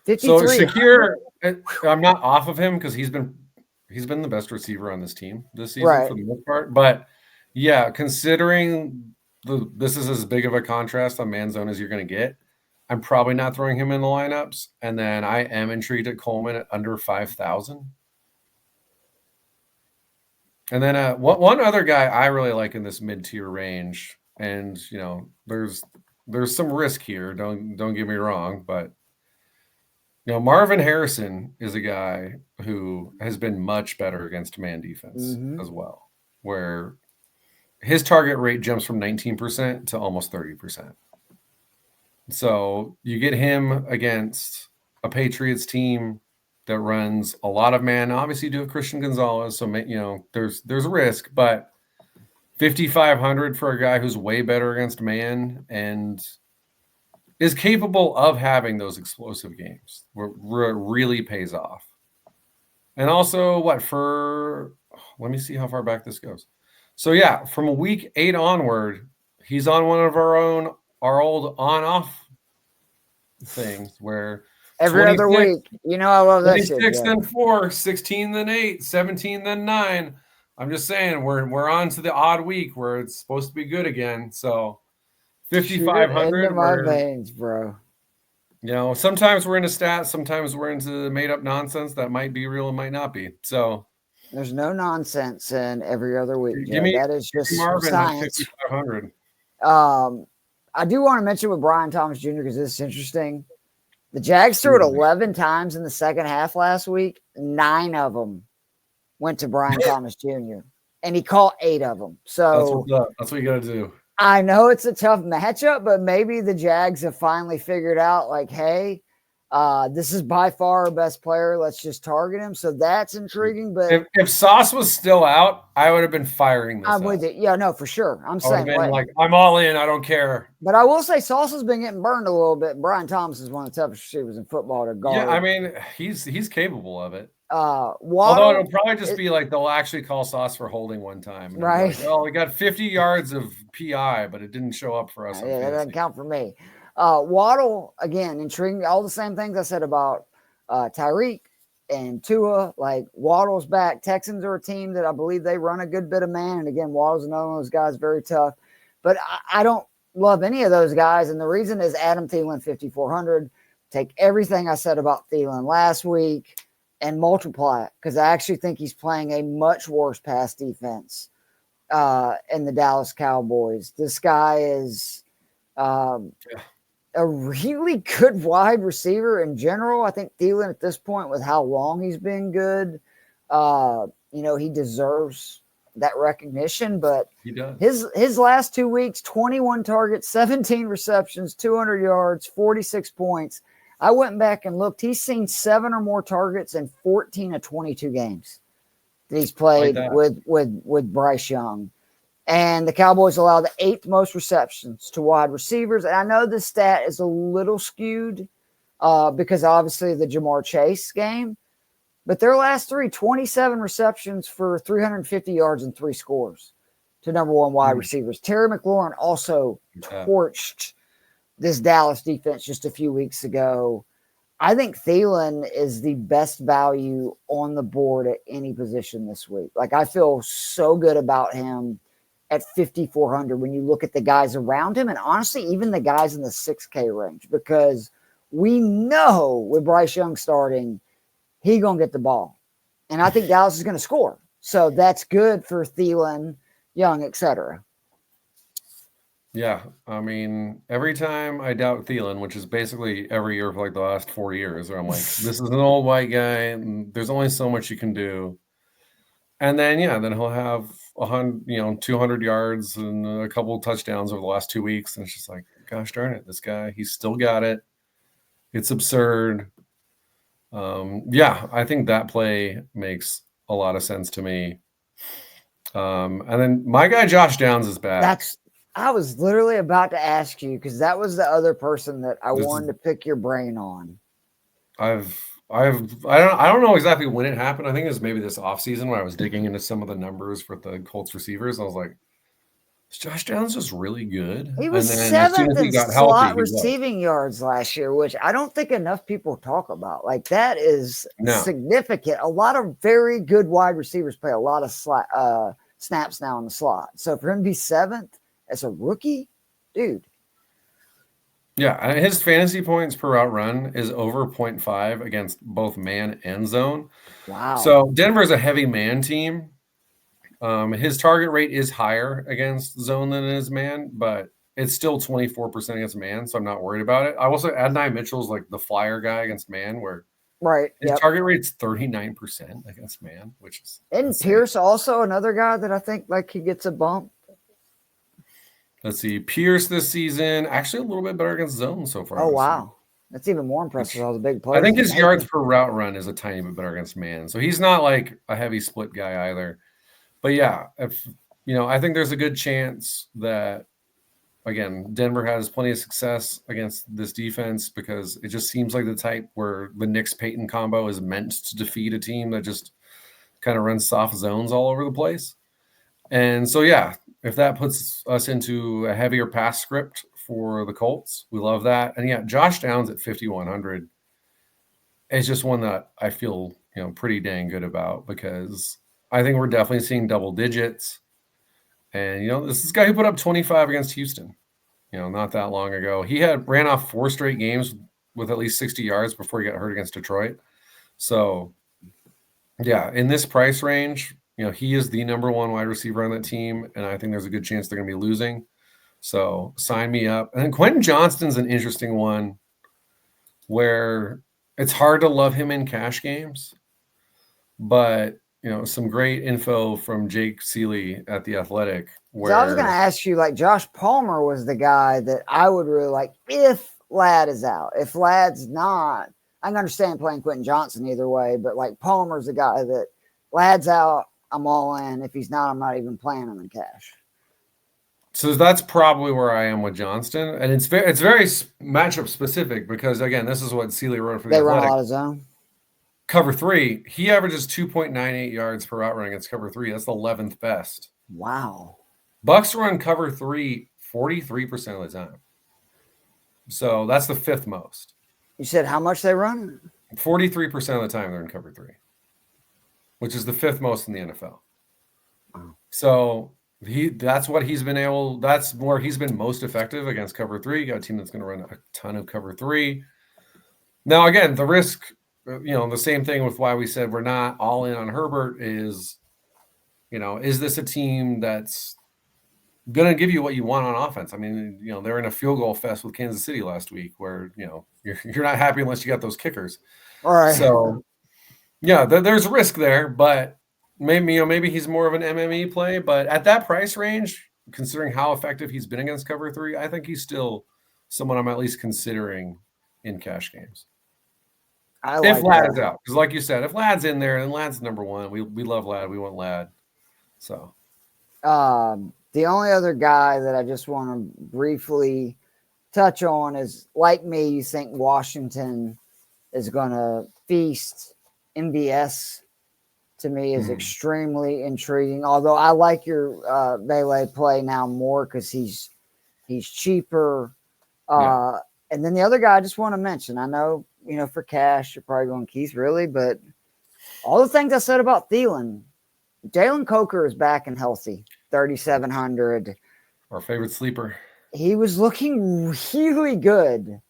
53. So Shakir, I'm not off of him because he's been the best receiver on this team this season for the most part. But yeah, considering this is as big of a contrast on man zone as you're going to get, I'm probably not throwing him in the lineups. And then I am intrigued at Coleman at under 5,000. And then one other guy I really like in this mid-tier range, and there's some risk here. Don't get me wrong, but Marvin Harrison is a guy who has been much better against man defense as well, where his target rate jumps from 19% to almost 30%. So you get him against a Patriots team that runs a lot of man. Obviously, you do have Christian Gonzalez, so there's a risk, but 5,500 for a guy who's way better against man and is capable of having those explosive games where it really pays off. And also, let me see how far back this goes. So yeah, from week 8 onward, he's on one of our old on-off things where every other week. I love that shit. 26 then 4, 16 then 8, 17 then 9. I'm just saying we're on to the odd week where it's supposed to be good again. So 5,500 into my veins, bro. Sometimes we're into stats, sometimes we're into made up nonsense that might be real and might not be. So there's no nonsense in every other week. That is just Marvin science. 5,500. I do want to mention with Brian Thomas Jr. because this is interesting. The Jags threw it 11 times in the second half last week. 9 of them went to Brian Thomas Jr. and he caught 8 of them. So that's what you got to do. I know it's a tough matchup, but maybe the Jags have finally figured out, hey, This is by far our best player. Let's just target him. So that's intriguing. But if Sauce was still out, I would have been firing this. I'm with it. Yeah, no, for sure. I'm saying like, I'm all in. I don't care. But I will say Sauce has been getting burned a little bit. Brian Thomas is one of the toughest receivers in football to guard. Yeah, I mean, he's capable of it. Waddle, although it'll probably just be like they'll actually call Sauce for holding one time. Right. Like, oh, we got 50 yards of PI, but it didn't show up for us. Yeah, that doesn't count for me. Waddle, again, intriguing. All the same things I said about Tyreek and Tua. Like, Waddle's back. Texans are a team that I believe they run a good bit of man. And again, Waddle's another one of those guys, very tough. But I don't love any of those guys. And the reason is Adam Thielen, 5,400. Take everything I said about Thielen last week and multiply it, because I actually think he's playing a much worse pass defense in the Dallas Cowboys. This guy is a really good wide receiver in general. I think Thielen at this point, with how long he's been good, he deserves that recognition. But he does. His last 2 weeks, 21 targets, 17 receptions, 200 yards, 46 points. I went back and looked. He's seen 7 or more targets in 14 of 22 games that he's played with Bryce Young. And the Cowboys allow the 8th most receptions to wide receivers. And I know this stat is a little skewed because obviously the Jamar Chase game. But their last 27 receptions for 350 yards and 3 scores to number 1 wide receivers. Terry McLaurin also torched this Dallas defense just a few weeks ago. I think Thielen is the best value on the board at any position this week. Like, I feel so good about him at 5,400 when you look at the guys around him, and honestly, even the guys in the 6K range, because we know with Bryce Young starting, he's going to get the ball. And I think Dallas is going to score. So that's good for Thielen, Young, etc. Yeah, I mean, every time I doubt Thielen, which is basically every year for like the last 4 years, where I'm like, this is an old white guy, and there's only so much you can do. And then, then he'll have 100, 200 yards and a couple of touchdowns over the last 2 weeks, and it's just like, gosh darn it, this guy, he's still got it. It's absurd. I think that play makes a lot of sense to me. And then my guy Josh Downs is back. I was literally about to ask you, because that was the other person that I wanted to pick your brain on. I don't know exactly when it happened. I think it was maybe this offseason when I was digging into some of the numbers for the Colts receivers. I was like, is Josh Downs just really good? He was 7th in slot receiving yards last year, which I don't think enough people talk about. Like, that is significant. A lot of very good wide receivers play a lot of snaps now in the slot. So for him to be 7th as a rookie, dude. Yeah, his fantasy points per route run is over 0.5 against both man and zone. Wow. So Denver's a heavy man team. His target rate is higher against zone than it is man, but it's still 24% against man, so I'm not worried about it. I also Adonai Mitchell's like the flyer guy against man, where his target rate's 39% against man, which is insane. Pierce also another guy that I think like he gets a bump. Let's see, Pierce this season actually a little bit better against zone so far. Oh wow, that's even more impressive. All the big players. I think his yards per route run is a tiny bit better against man, so he's not like a heavy split guy either. But yeah, if I think there's a good chance that, again, Denver has plenty of success against this defense, because it just seems like the type where the Nix-Payton combo is meant to defeat a team that just kind of runs soft zones all over the place. And so, if that puts us into a heavier pass script for the Colts, we love that. And Josh Downs at 5,100 is just one that I feel, pretty dang good about, because I think we're definitely seeing double digits. And, this is a guy who put up 25 against Houston, not that long ago. He ran off 4 straight games with at least 60 yards before he got hurt against Detroit. So, in this price range, he is the number 1 wide receiver on that team, and I think there's a good chance they're going to be losing. So sign me up. And then Quentin Johnston's an interesting one, where it's hard to love him in cash games, but some great info from Jake Seeley at The Athletic. So I was going to ask you, like, Josh Palmer was the guy that I would really like if Ladd is out. If Ladd's not, I can understand playing Quentin Johnson either way, but like Palmer's a guy that Ladd's out, I'm all in. If he's not, I'm not even playing him in cash. So that's probably where I am with Johnston, and it's very matchup specific because again, this is what Seeley wrote for the They Athletic. run a lot of zone. Cover 3, he averages 2.98 yards per route run against cover 3. That's the 11th best. Wow. Bucks run cover 3 43% of the time. So that's the 5th most. You said how much they run? 43% of the time they're in cover 3, which is the 5th most in the NFL. Wow. So that's what he's been able. That's where he's been most effective against cover 3. You got a team that's going to run a ton of cover 3. Now, again, the risk, the same thing with why we said we're not all in on Herbert is, is this a team that's going to give you what you want on offense? I mean, they're in a field goal fest with Kansas City last week where, you're not happy unless you got those kickers. All right. So, yeah, there's risk there, but maybe he's more of an MME play. But at that price range, considering how effective he's been against cover 3, I think he's still someone I'm at least considering in cash games. If Ladd is out, because like you said, if Ladd's in there, then Ladd's number 1. We love Ladd. We want Ladd. So, the only other guy that I just want to briefly touch on is, like me, you think Washington is going to feast. MVS to me is extremely intriguing. Although I like your Bailey play now more because he's cheaper. And then the other guy I just want to mention, I know, for cash, you're probably going Keith, really, but all the things I said about Thielen, Jalen Coker is back and healthy, 3,700. Our favorite sleeper. He was looking really good,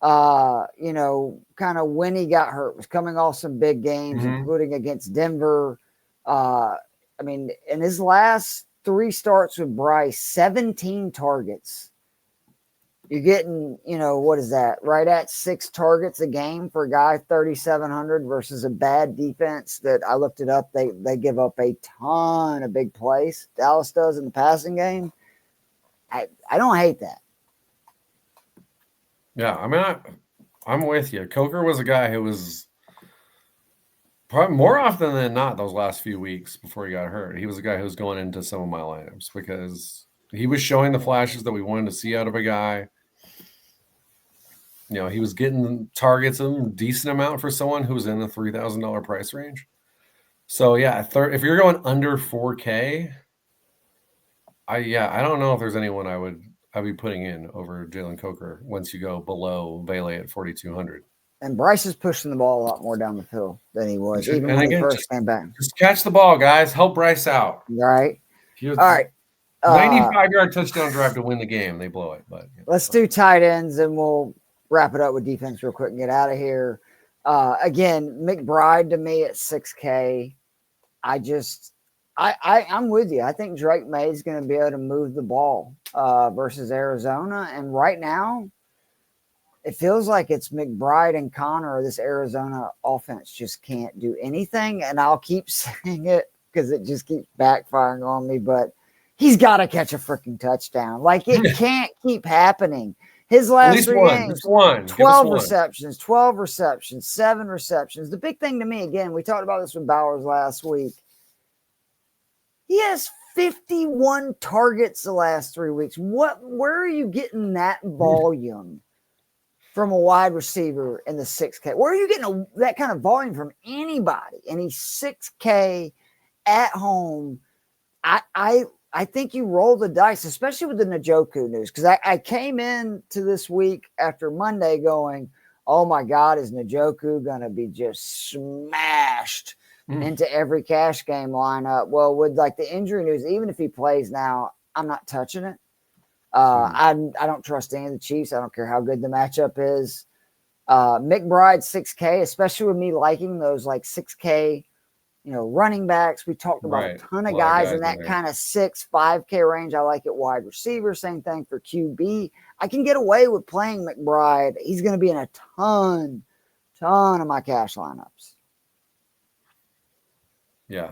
kind of when he got hurt, was coming off some big games, including against Denver. In his last 3 starts with Bryce, 17 targets. You're getting, what is that? Right at 6 targets a game for a guy 3,700 versus a bad defense that I looked it up. They give up a ton of big plays. Dallas does in the passing game. I don't hate that. Yeah, I'm with you. Coker was a guy who was probably more often than not those last few weeks before he got hurt. He was a guy who was going into some of my lineups because he was showing the flashes that we wanted to see out of a guy. He was getting targets a decent amount for someone who was in the $3,000 price range. So, yeah, if you're going under 4K, I don't know if there's anyone I'd be putting in over Jalen Coker once you go below Bailey at 4,200. And Bryce is pushing the ball a lot more down the field than he was, even when he first came back. Just catch the ball, guys. Help Bryce out. Right. All right. 95-yard touchdown drive to win the game. They blow it. But let's do tight ends, and we'll wrap it up with defense real quick and get out of here. Again, McBride to me at 6K. I'm with you. I think Drake May is going to be able to move the ball versus Arizona. And right now, it feels like it's McBride and Connor. This Arizona offense just can't do anything. And I'll keep saying it because it just keeps backfiring on me. But he's got to catch a freaking touchdown. Like, it can't keep happening. His last 3 games, 12 receptions, 7 receptions. The big thing to me, again, we talked about this with Bowers last week. He has 51 targets the last 3 weeks. Where are you getting that volume from a wide receiver in the 6K? Where are you getting that kind of volume from anybody? And he's 6K at home. I think you roll the dice, especially with the Njoku news, because I came into this week after Monday going, oh my God, is Njoku going to be just smashed into every cash game lineup? Well, with like the injury news, even if he plays now, I'm not touching it. I don't trust any of the Chiefs. I don't care how good the matchup is. McBride 6K, especially with me liking those like 6K, running backs. We talked about a ton of guys in that kind of 5K range. I like it wide receiver. Same thing for QB. I can get away with playing McBride. He's going to be in a ton of my cash lineups. Yeah,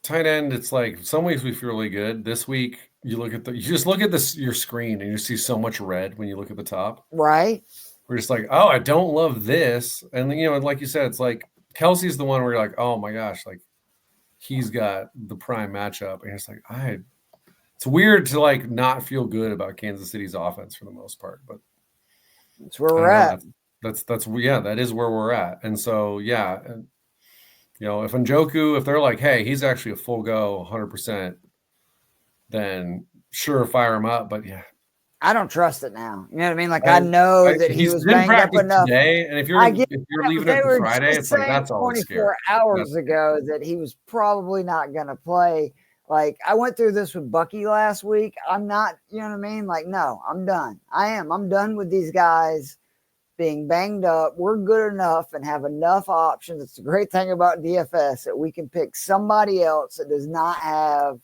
tight end, it's like some weeks we feel really good. This week, you just look at your screen and you see so much red when you look at the top. Right. We're just like, oh, I don't love this. And then, like you said, it's like Kelsey's the one where you're like, oh my gosh, like he's got the prime matchup. And it's like, it's weird to like not feel good about Kansas City's offense for the most part, but that's where we're at. That's that is where we're at. And so, yeah. And, if Njoku, if they're like, hey, he's actually a full go 100%, then sure, fire him up. But yeah, I don't trust it now. You know what I mean? Like I know that he was banged up enough today, and if you're leaving it for Friday, it's like that's all 24 hours ago that he was probably not going to play. Like I went through this with Bucky last week. I'm not, you know what I mean? Like no, I'm done. I'm done with these guys being banged up. We're good enough and have enough options. It's the great thing about DFS that we can pick somebody else that does not have,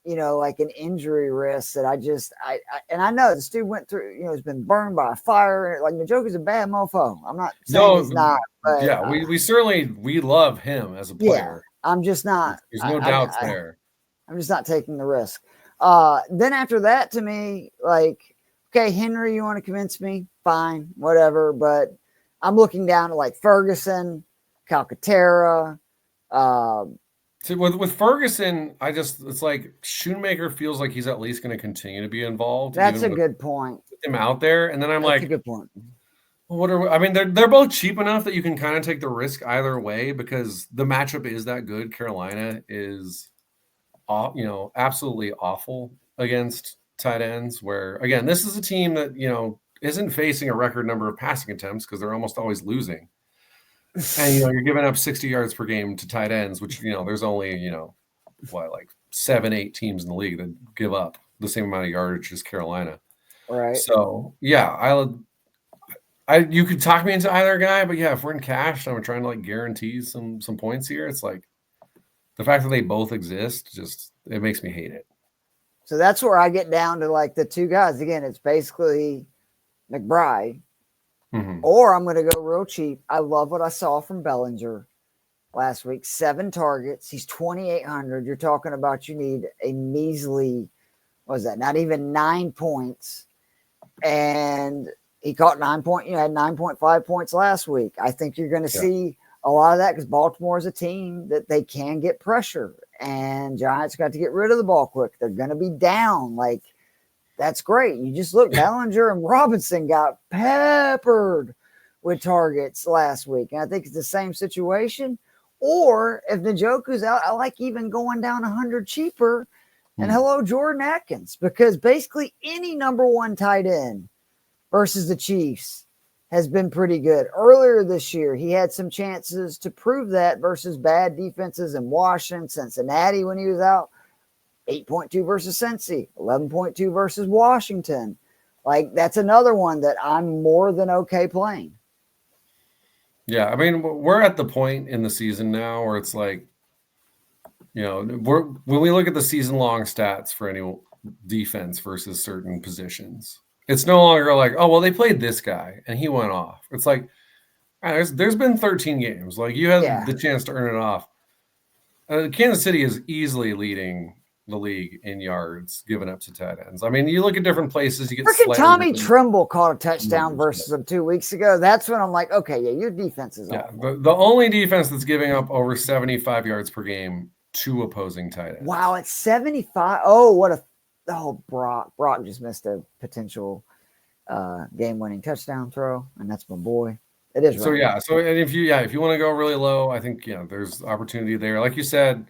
like an injury risk that and I know this dude went through, has been burned by a fire. Like the joke is a bad mofo. I'm not saying he's not, but yeah, we love him as a player. Yeah, I'm just not. There's no doubts there. I'm just not taking the risk. Then after that, to me, like, okay, Henry, you want to convince me? Fine, whatever. But I'm looking down to like Ferguson, Calcaterra. See, with Ferguson, it's like Shoemaker feels like he's at least going to continue to be involved. That's a good point. Him out there, and then I'm That's a good point. I mean, they're both cheap enough that you can kind of take the risk either way because the matchup is that good. Carolina is, absolutely awful against tight ends. Where again, this is a team that isn't facing a record number of passing attempts because they're almost always losing. And you're giving up 60 yards per game to tight ends, which there's only like 7-8 teams in the league that give up the same amount of yardage as Carolina. Right. So yeah, you could talk me into either guy, but yeah, if we're in cash and we're trying to like guarantee some points here, it's like the fact that they both exist it makes me hate it. So that's where I get down to like the two guys. Again, it's basically McBride. Mm-hmm. Or I'm going to go real cheap. I love what I saw from Bellinger last week. 7 targets. He's 2,800. You're talking about you need a measly, what was that? Not even 9 points. And he caught 9 points. Had 9.5 points last week. I think you're going to see a lot of that because Baltimore is a team that they can get pressure. And Giants got to get rid of the ball quick. They're going to be down. Like, that's great. You just look, Bellinger and Robinson got peppered with targets last week. And I think it's the same situation. Or if Njoku's out, I like even going down 100 cheaper. And hello, Jordan Atkins, because basically any number one tight end versus the Chiefs has been pretty good. Earlier this year, he had some chances to prove that versus bad defenses in Washington, Cincinnati when he was out. 8.2 versus Cincy, 11.2 versus Washington. Like, that's another one that I'm more than okay playing. Yeah, I mean, we're at the point in the season now where it's like, when we look at the season-long stats for any defense versus certain positions, it's no longer like, oh, well, they played this guy and he went off. It's like, there's been 13 games. Like, you had the chance to earn it off. Kansas City is easily leading the league in yards given up to tight ends. I mean, you look at different places. You get freaking Tommy Tremble caught a touchdown versus them 2 weeks ago. That's when I'm like, okay, yeah, your defense is awful. The only defense that's giving up over 75 yards per game to opposing tight ends. Wow, it's 75. Oh, Brock just missed a potential game-winning touchdown throw, and that's my boy. It is. So right. So and if you want to go really low, I think there's opportunity there. Like you said,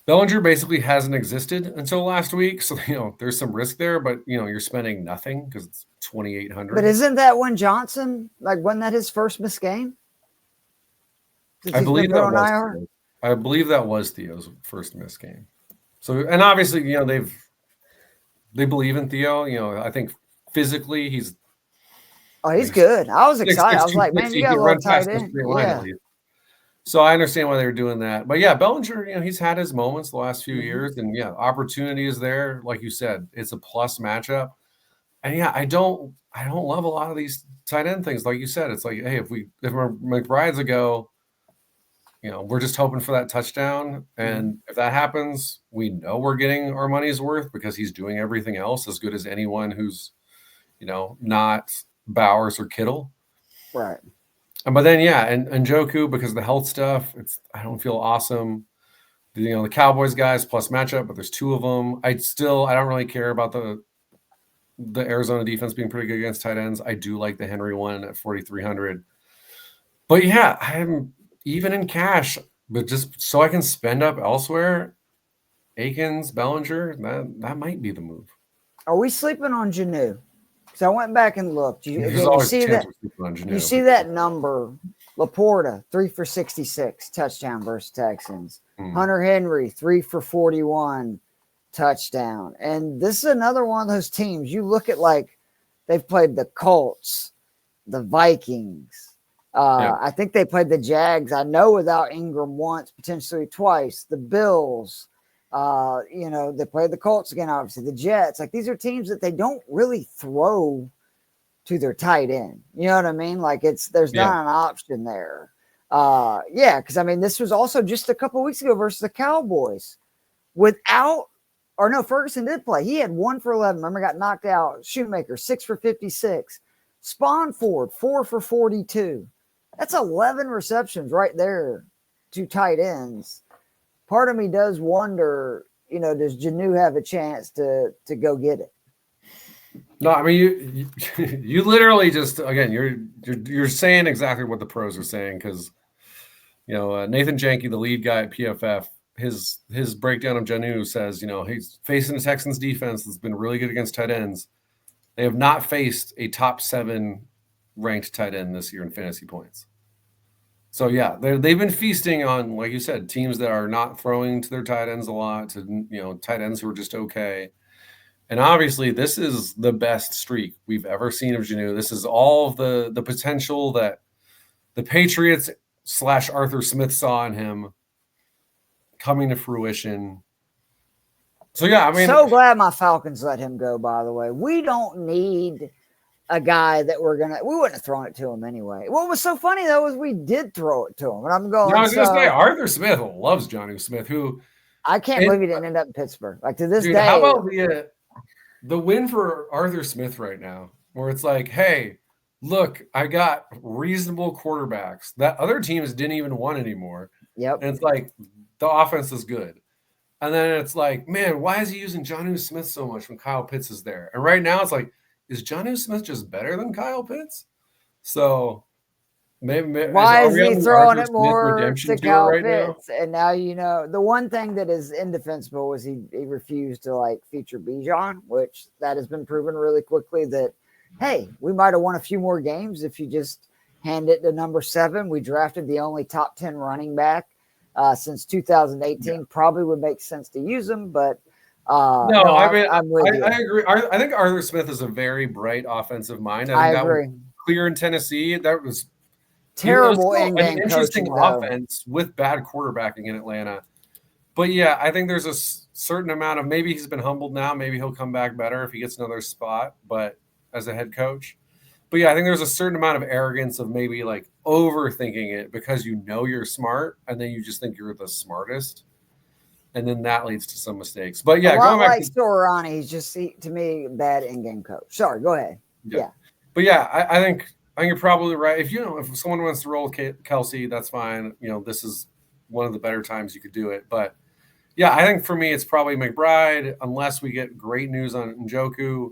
Bellinger basically hasn't existed until last week, so there's some risk there, but you're spending nothing because it's 2,800. But isn't that when Johnson, wasn't that his first missed game? I believe that was Theo's first missed game. So, and obviously, they believe in Theo. I think physically he's good. I was excited. I was like, man, you got a little tight end. Yeah. So I understand why they were doing that. But yeah, Bellinger, he's had his moments the last few years, and opportunity is there. Like you said, it's a plus matchup. And I don't love a lot of these tight end things. Like you said, it's like, hey, if McBride's a go, we're just hoping for that touchdown. And if that happens, we know we're getting our money's worth because he's doing everything else as good as anyone who's, not Bowers or Kittle. Right. But then, and Njoku, because of the health stuff, I don't feel awesome. The Cowboys guys plus matchup, but there's two of them. I don't really care about the Arizona defense being pretty good against tight ends. I do like the Henry one at 4,300. But I'm even in cash, but just so I can spend up elsewhere. Akins, Bellinger, that might be the move. Are we sleeping on Janu? So I went back and looked. You see that number? Laporta, 3 for 66, touchdown versus Texans. Hunter Henry, 3 for 41, touchdown. And this is another one of those teams. You look at they've played the Colts, the Vikings. I think they played the Jags. I know without Ingram once, potentially twice. The Bills. They played the Colts again, obviously. The Jets. These are teams that they don't really throw to their tight end. You know what I mean? There's not an option there. Because this was also just a couple weeks ago versus the Cowboys. Ferguson did play. He had 1 for 11. Remember, got knocked out. Shoemaker, 6 for 56. Spawnford, 4 for 42. That's 11 receptions right there to tight ends. Part of me does wonder, does Janu have a chance to go get it? No, you literally just, again, you're saying exactly what the pros are saying because, Nathan Janke, the lead guy at PFF, his breakdown of Janu says, he's facing the Texans defense that's been really good against tight ends. They have not faced a top 7 ranked tight end this year in fantasy points. So they've been feasting on, like you said, teams that are not throwing to their tight ends a lot, to tight ends who are just okay. And obviously, this is the best streak we've ever seen of Janu. This is all of the potential that the Patriots / Arthur Smith saw in him coming to fruition. So so glad my Falcons let him go. By the way, we don't need a guy that we wouldn't have thrown it to him anyway. What was so funny though is we did throw it to him, and I'm going. I was going to say Arthur Smith loves Jonnu Smith, who I can't believe he didn't end up in Pittsburgh. To this day, how about the win for Arthur Smith right now, where it's hey, look, I got reasonable quarterbacks that other teams didn't even want anymore. Yep, and it's the offense is good. And then it's man, why is he using Jonnu Smith so much when Kyle Pitts is there? And right now it's is Jonnu Smith just better than Kyle Pitts? So maybe why is he throwing it more to Kyle Pitts? And now the one thing that is indefensible was he refused to feature Bijan, which that has been proven really quickly that hey, we might have won a few more games if you just hand it to number 7. We drafted the only top 10 running back since 2018. Yeah. Probably would make sense to use him, but I'm with you. I agree. I think Arthur Smith is a very bright offensive mind. I think agree. Was clear in Tennessee. That was terrible an interesting offense with bad quarterbacking in Atlanta. But I think there's a certain amount of maybe he's been humbled now. Maybe he'll come back better if he gets another spot, but as a head coach. But I think there's a certain amount of arrogance of maybe overthinking it because you're smart and then you just think you're the smartest. And then that leads to some mistakes. But going back to Soriano, he's just to me bad in-game coach. Sorry, go ahead. Yeah. But I think you're probably right. If someone wants to roll Kelsey, that's fine. This is one of the better times you could do it. But I think for me it's probably McBride unless we get great news on Njoku.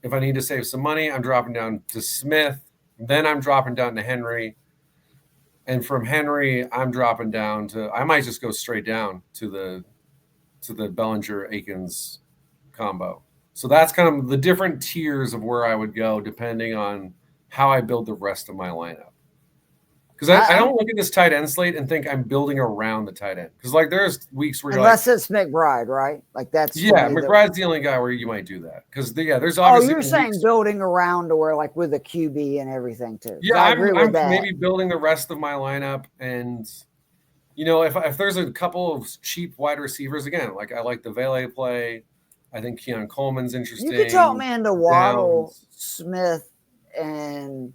If I need to save some money, I'm dropping down to Smith. Then I'm dropping down to Henry. And from Henry, I'm dropping down to – I might just go straight down to the Bellinger-Akins combo. So that's kind of the different tiers of where I would go depending on how I build the rest of my lineup. Because I don't look at this tight end slate and think I'm building around the tight end. Because there's weeks where unless it's McBride, right? That's McBride's the only guy where you might do that. Because there's obviously you're saying building around to where with a QB and everything too. Yeah, I agree with that. Maybe building the rest of my lineup and if there's a couple of cheap wide receivers again, I like the Vele play. I think Keon Coleman's interesting. You could talk me into Waddle, Smith, and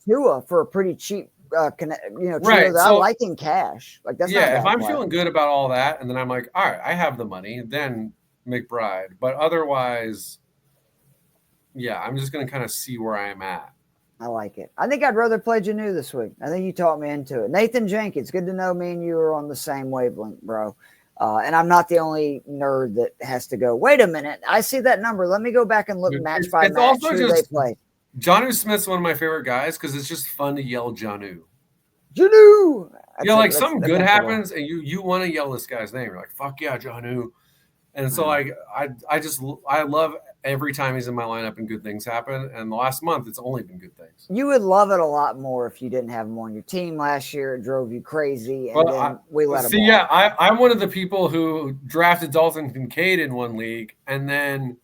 Tua for a pretty cheap trio Right. that I So like in cash. Like that's not yeah, a if bad I'm play. feeling good about all that, and then I'm like, all right, I have the money, then McBride. But otherwise, yeah, I'm just gonna kind of see where I am at. I like it. I think I'd rather play Janu this week. I think you talked me into it. Nathan Jenkins, good to know me and you are on the same wavelength, bro. And I'm not the only nerd that has to go, wait a minute, I see that number. Let me go back and look match by It's match also who they just play. Jonnu Smith's one of my favorite guys because it's just fun to yell Jonnu. Janu! Yeah, like That's something good incredible. happens and you want to yell this guy's name. You're like, fuck yeah, Jonnu. And so like I love every time he's in my lineup and good things happen. And the last month it's only been good things. You would love it a lot more if you didn't have him on your team last year. It drove you crazy, and then we let him see. off. Yeah, I'm one of the people who drafted Dalton Kincaid in one league, and then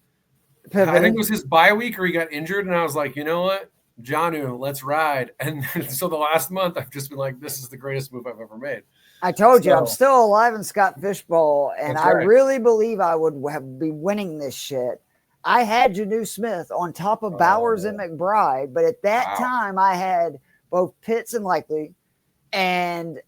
I think it was his bye week or he got injured, and I was like, you know what, Jonnu, let's ride. And so the last month I've just been like, this is the greatest move I've ever made. I told you I'm still alive in Scott Fishbowl, and I really believe I would be winning this shit. I had Janu Smith on top of Bowers and McBride, but at that time I had both Pitts and Likely, and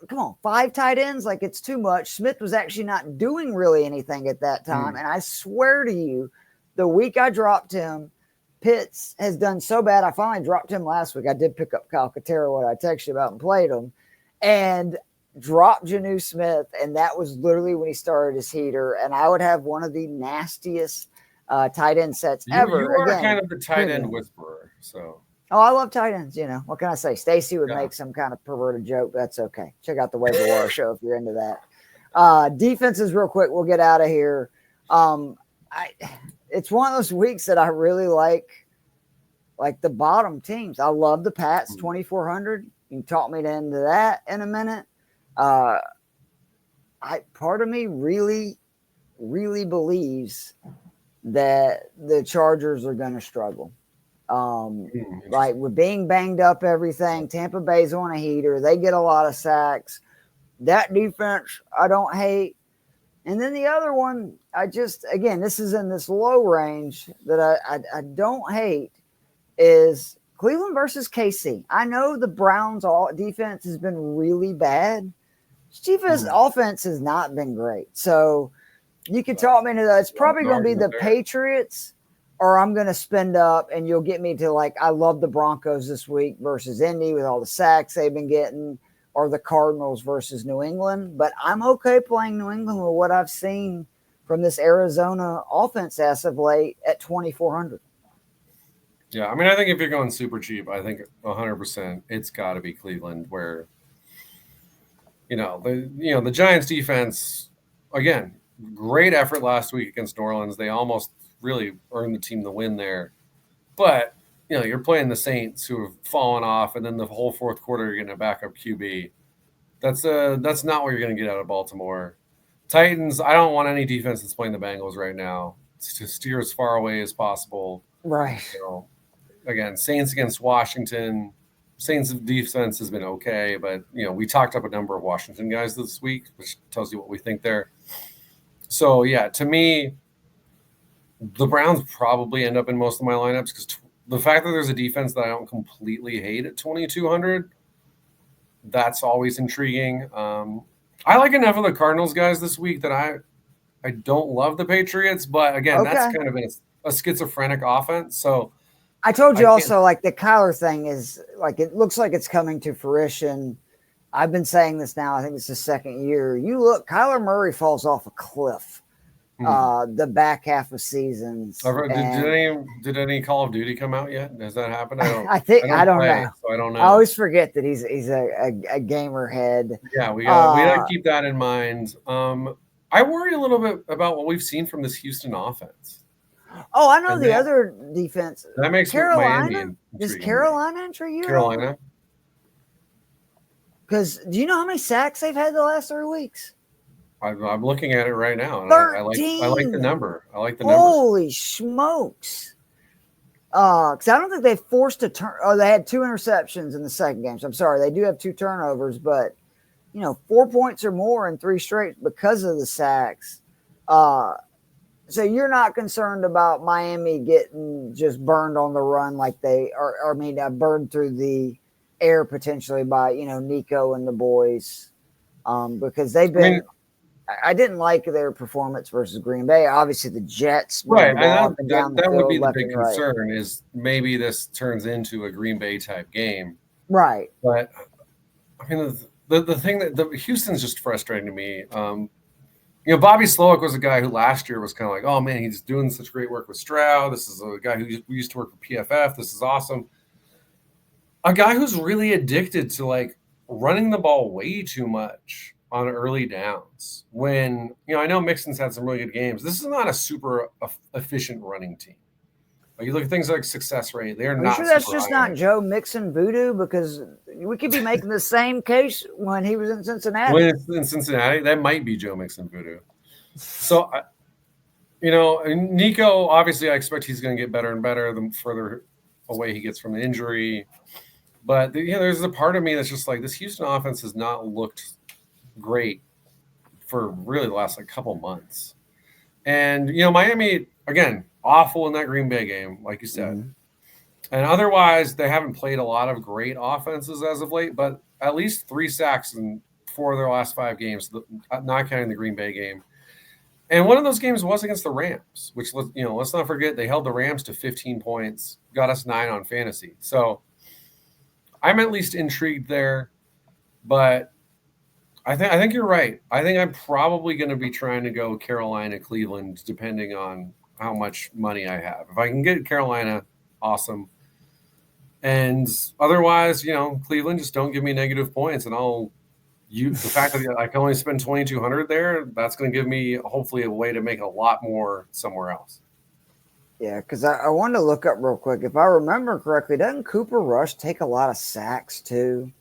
come on, 5 tight ends, like it's too much. Smith was actually not doing really anything at that time, and I swear to you, the week I dropped him, Pitts has done so bad. I finally dropped him last week. I did pick up Kyle Katera, what I texted you about, and played him. And dropped Janu Smith, and that was literally when he started his heater. And I would have one of the nastiest tight end sets ever. You are kind of the tight end whisperer, so. Oh, I love tight ends. You know what can I say? Stacy would make some kind of perverted joke. That's okay. Check out the Waiver Wire show if you're into that. Defenses, real quick. We'll get out of here. It's one of those weeks that I really like the bottom teams. I love the Pats 2,400. You can talk me into that in a minute. Part of me really, really believes that the Chargers are going to struggle. Like with being banged up, everything. Tampa Bay's on a heater. They get a lot of sacks. That defense, I don't hate. And then the other one, again, this is in this low range that I don't hate is Cleveland versus KC. I know the Browns' defense has been really bad. Chiefs' offense has not been great. So you can talk me into that. It's probably going to be the Patriots, or I'm going to spend up, and you'll get me to I love the Broncos this week versus Indy with all the sacks they've been getting, or the Cardinals versus New England. But I'm okay playing New England with what I've seen from this Arizona offense as of late at 2,400. Yeah, I mean, I think if you're going super cheap, I think 100% it's got to be Cleveland. Where, the Giants defense, again, great effort last week against New Orleans. They almost really earned the team the win there, but you're playing the Saints who have fallen off, and then the whole fourth quarter you're getting a backup QB. That's not what you're going to get out of Baltimore. Titans, I don't want any defense that's playing the Bengals right now to steer as far away as possible. Right. Again, Saints against Washington. Saints defense has been okay, but we talked up a number of Washington guys this week, which tells you what we think there. So yeah, to me, the Browns probably end up in most of my lineups because the fact that there's a defense that I don't completely hate at 2,200, that's always intriguing. I like enough of the Cardinals guys this week that I don't love the Patriots, but again, that's kind of a schizophrenic offense. So I told you also the Kyler thing is it looks like it's coming to fruition. I've been saying this now. I think it's the second year. You look, Kyler Murray falls off a cliff. The back half of seasons. Did any Call of Duty come out yet? Has that happened? I don't know. So I don't know. I always forget that he's a gamer head. Yeah, we gotta keep that in mind. I worry a little bit about what we've seen from this Houston offense. Oh, I know the other defense. That makes Carolina. Does Carolina intrigue you? Carolina. Because do you know how many sacks they've had the last 3 weeks? I'm looking at it right now. And 13. I like the number. I like the number. Holy smokes. Because I don't think they forced a turn. Oh, they had 2 interceptions in the second game. So I'm sorry. They do have 2 turnovers, but 4 points or more in 3 straight because of the sacks. So you're not concerned about Miami getting just burned on the run like they are, burned through the air potentially by, Nico and the boys, because they've been. I didn't like their performance versus Green Bay. Obviously, the Jets moved the ball up and down the that field, would be the left big and right. concern is maybe this turns into a Green Bay type game. Right. But I mean, the thing that Houston's just frustrating to me. Bobby Slowick was a guy who last year was kind of like, oh man, he's doing such great work with Stroud. This is a guy who we used to work with PFF. This is awesome. A guy who's really addicted to like running the ball way too much on early downs. When I know Mixon's had some really good games. This is not a super efficient running team. Like you look at things like success rate, they're not. Are you sure that's just not Joe Mixon voodoo? Because we could be making the same case when he was in Cincinnati. When it's in Cincinnati, that might be Joe Mixon voodoo. So, Nico, obviously, I expect he's going to get better and better the further away he gets from the injury. But there's a part of me that's just like this Houston offense has not looked great for really the last couple months. And Miami again, awful in that Green Bay game, like you said. Mm-hmm. And otherwise, they haven't played a lot of great offenses as of late, but at least 3 sacks in 4 of their last 5 games, not counting the Green Bay game. And one of those games was against the Rams, which, let's not forget, they held the Rams to 15 points, got us 9 on fantasy. So I'm at least intrigued there, but I think you're right. I think I'm probably going to be trying to go Carolina, Cleveland, depending on how much money I have. If I can get Carolina, awesome. And otherwise, Cleveland, just don't give me negative points, and the fact that I can only spend $2,200 there, that's going to give me hopefully a way to make a lot more somewhere else. Yeah, because I wanted to look up real quick. If I remember correctly, doesn't Cooper Rush take a lot of sacks too?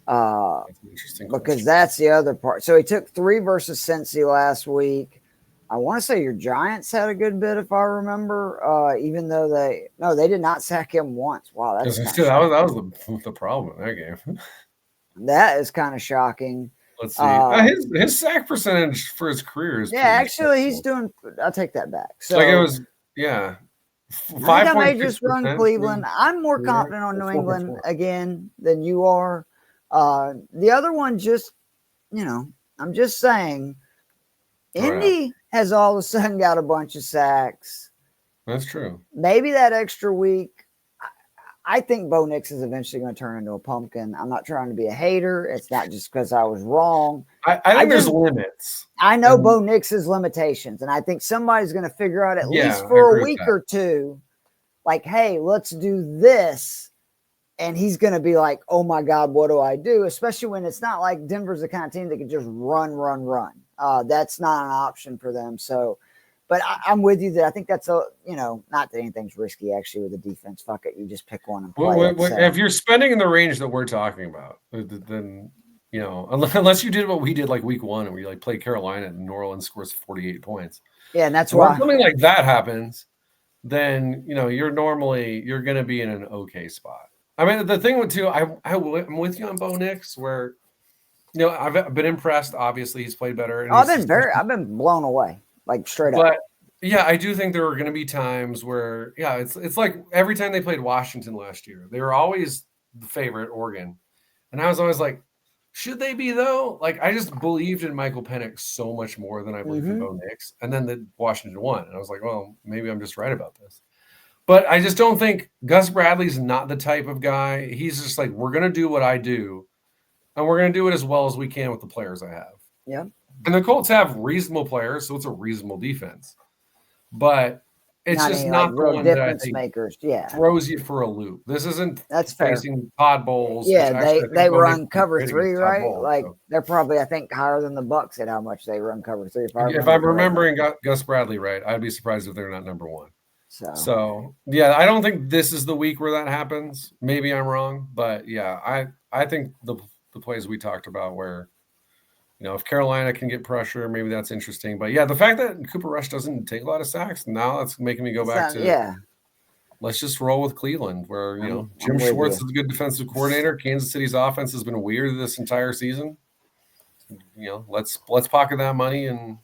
That's an interesting because question. that's the other part. So he took 3 versus Cincy last week. I want to say your Giants had a good bit, if I remember. Even though they did not sack him once. Wow, that was the problem in that game. That is kind of shocking. Let's see. His sack percentage for his career is actually he's doing. I'll take that back. So it was 5. I think I may just run Cleveland. I'm more confident on New England again than you are. The other one, just I'm just saying, Indy has all of a sudden got a bunch of sacks. That's true. Maybe that extra week. I think Bo Nix is eventually going to turn into a pumpkin. I'm not trying to be a hater. It's not just because I was wrong. I think there's limits. I know Bo Nix's limitations, and I think somebody's going to figure out at least for a week or two, like, hey, let's do this. And he's going to be like, oh, my God, what do I do? Especially when it's not like Denver's the kind of team that can just run. That's not an option for them. So, but I'm with you that I think that's not that anything's risky actually with the defense. Fuck it. You just pick one and play it. If you're spending in the range that we're talking about, then, unless you did what we did like week 1 and we play Carolina and New Orleans scores 48 points. Yeah. And that's why something like that happens, then, you're going to be in an okay spot. I mean, the thing with I'm with you on Bo Nix where, I've been impressed. Obviously he's played better. And I've been blown away. Straight up. But yeah, I do think there are going to be times where, it's like every time they played Washington last year, they were always the favorite, Oregon. And I was always like, should they be though? I just believed in Michael Penix so much more than I believed in Bo Nix. And then the Washington won. And I was like, well, maybe I'm just right about this. But I just don't think Gus Bradley's not the type of guy. He's just like, we're going to do what I do. And we're going to do it as well as we can with the players I have. Yeah. And the Colts have reasonable players, so it's a reasonable defense. But it's just not the one that I think throws you for a loop. This isn't facing Todd Bowles. Yeah, they run cover 3, right? Bowles, they're probably, I think, higher than the Bucs at how much they run cover 3. If I'm remembering Gus Bradley right, I'd be surprised if they're not number 1. So yeah, I don't think this is the week where that happens. Maybe I'm wrong, but yeah, I think the plays we talked about where, if Carolina can get pressure, maybe that's interesting. But yeah, the fact that Cooper Rush doesn't take a lot of sacks, now that's making me go back to let's just roll with Cleveland, where Jim Schwartz is a good defensive coordinator. Kansas City's offense has been weird this entire season. Let's pocket that money and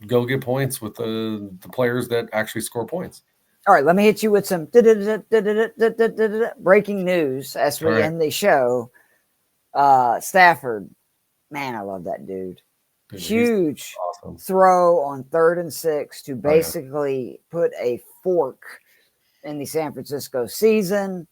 go get points with the players that actually score points. All right, let me hit you with some breaking news as we end the show. Stafford, man, I love that dude. Huge throw on 3rd and 6 to basically put a fork in the San Francisco season.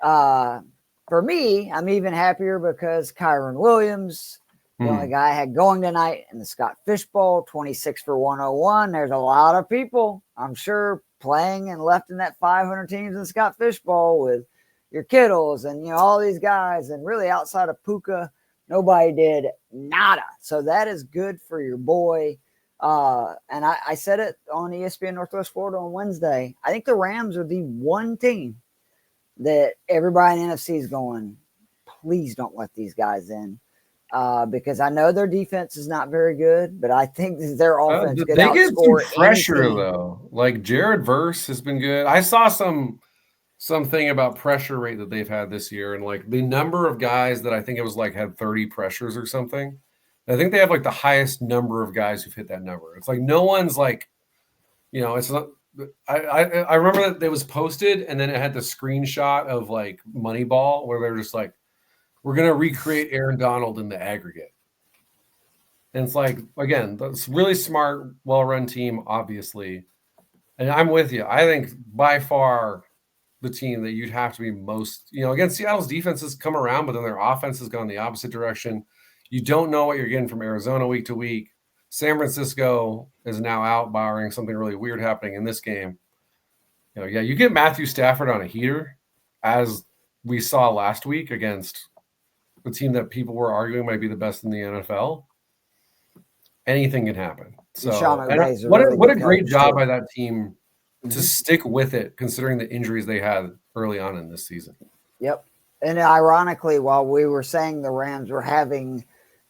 For me, I'm even happier because Kyron Williams, the only guy I had going tonight in the Scott Fish Bowl, 26 for 101. There's a lot of people, I'm sure, playing and left in that 500 teams in the Scott Fish Bowl with your Kittles and, you know, all these guys. And really outside of Puka, nobody did nada. So that is good for your boy. And I said it on ESPN Northwest Florida on Wednesday. I think the Rams are the one team that everybody in the NFC is going, please don't let these guys in. Because I know their defense is not very good, but I think their offense could outscore. They get some pressure though. Like Jared Verse has been good. I saw something about pressure rate that they've had this year, and like the number of guys that I think it was like had 30 pressures or something. I think they have like the highest number of guys who've hit that number. It's like no one's like, you know, it's not. I remember that it was posted, and then it had the screenshot of like Moneyball where they're just like, we're going to recreate Aaron Donald in the aggregate. And it's like, again, that's really smart, well-run team, obviously. And I'm with you. I think by far the team that you'd have to be most, you know, again, Seattle's defense has come around, but then their offense has gone the opposite direction. You don't know what you're getting from Arizona week to week. San Francisco is now out, barring something really weird happening in this game. You know, yeah, you get Matthew Stafford on a heater, as we saw last week against the team that people were arguing might be the best in the NFL. Anything can happen. So what a great job by that team to stick with it, considering the injuries they had early on in this season. Yep. And ironically, while we were saying the Rams were having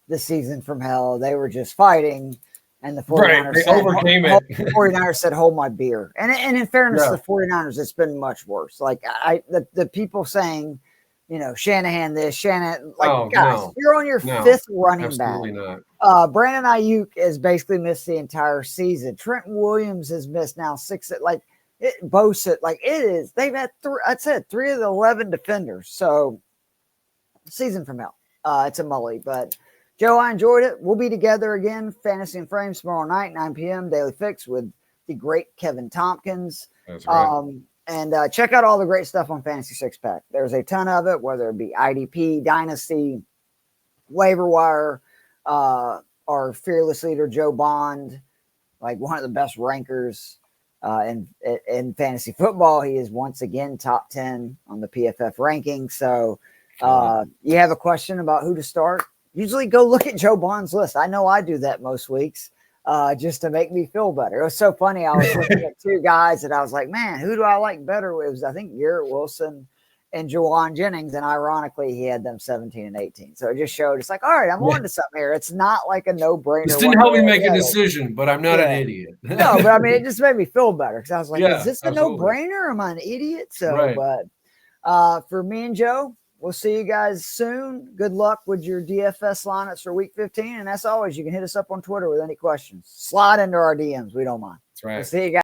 the season from hell, they were just fighting. And the 49ers overcame it. The 49ers said, hold my beer. And in fairness, the 49ers, it's been much worse. Like the people saying, you know, Shanahan this, Shanahan, like, guys, you're on your fifth running back. Not. Brandon Ayuk has basically missed the entire season. Trenton Williams has missed now 6. Like, Bosa, like, it is. They've had 3 of the 11 defenders. So, season from hell. It's a mully. But, Joe, I enjoyed it. We'll be together again, Fantasy and Frames, tomorrow night, 9 p.m., Daily Fix with the great Kevin Tompkins. That's right. And check out all the great stuff on Fantasy Six Pack. There's a ton of it, whether it be IDP, Dynasty, Waiver Wire, our fearless leader, Joe Bond, like one of the best rankers in fantasy football. He is once again top 10 on the PFF ranking. So you have a question about who to start, usually go look at Joe Bond's list. I know I do that most weeks. Just to make me feel better. It was so funny. I was looking at 2 guys and I was like, man, who do I like better? It was, I think, Garrett Wilson and Juwan Jennings. And ironically, he had them 17 and 18. So it just showed, it's like, all right, I'm on to something here. It's not like a no-brainer. This didn't help me make a decision, but I'm not an idiot. No, but I mean, it just made me feel better because I was like, is this a no-brainer? Am I an idiot? So, but for me and Joe, we'll see you guys soon. Good luck with your DFS lineups for week 15. And as always, you can hit us up on Twitter with any questions. Slide into our DMs. We don't mind. That's right. We'll see you guys.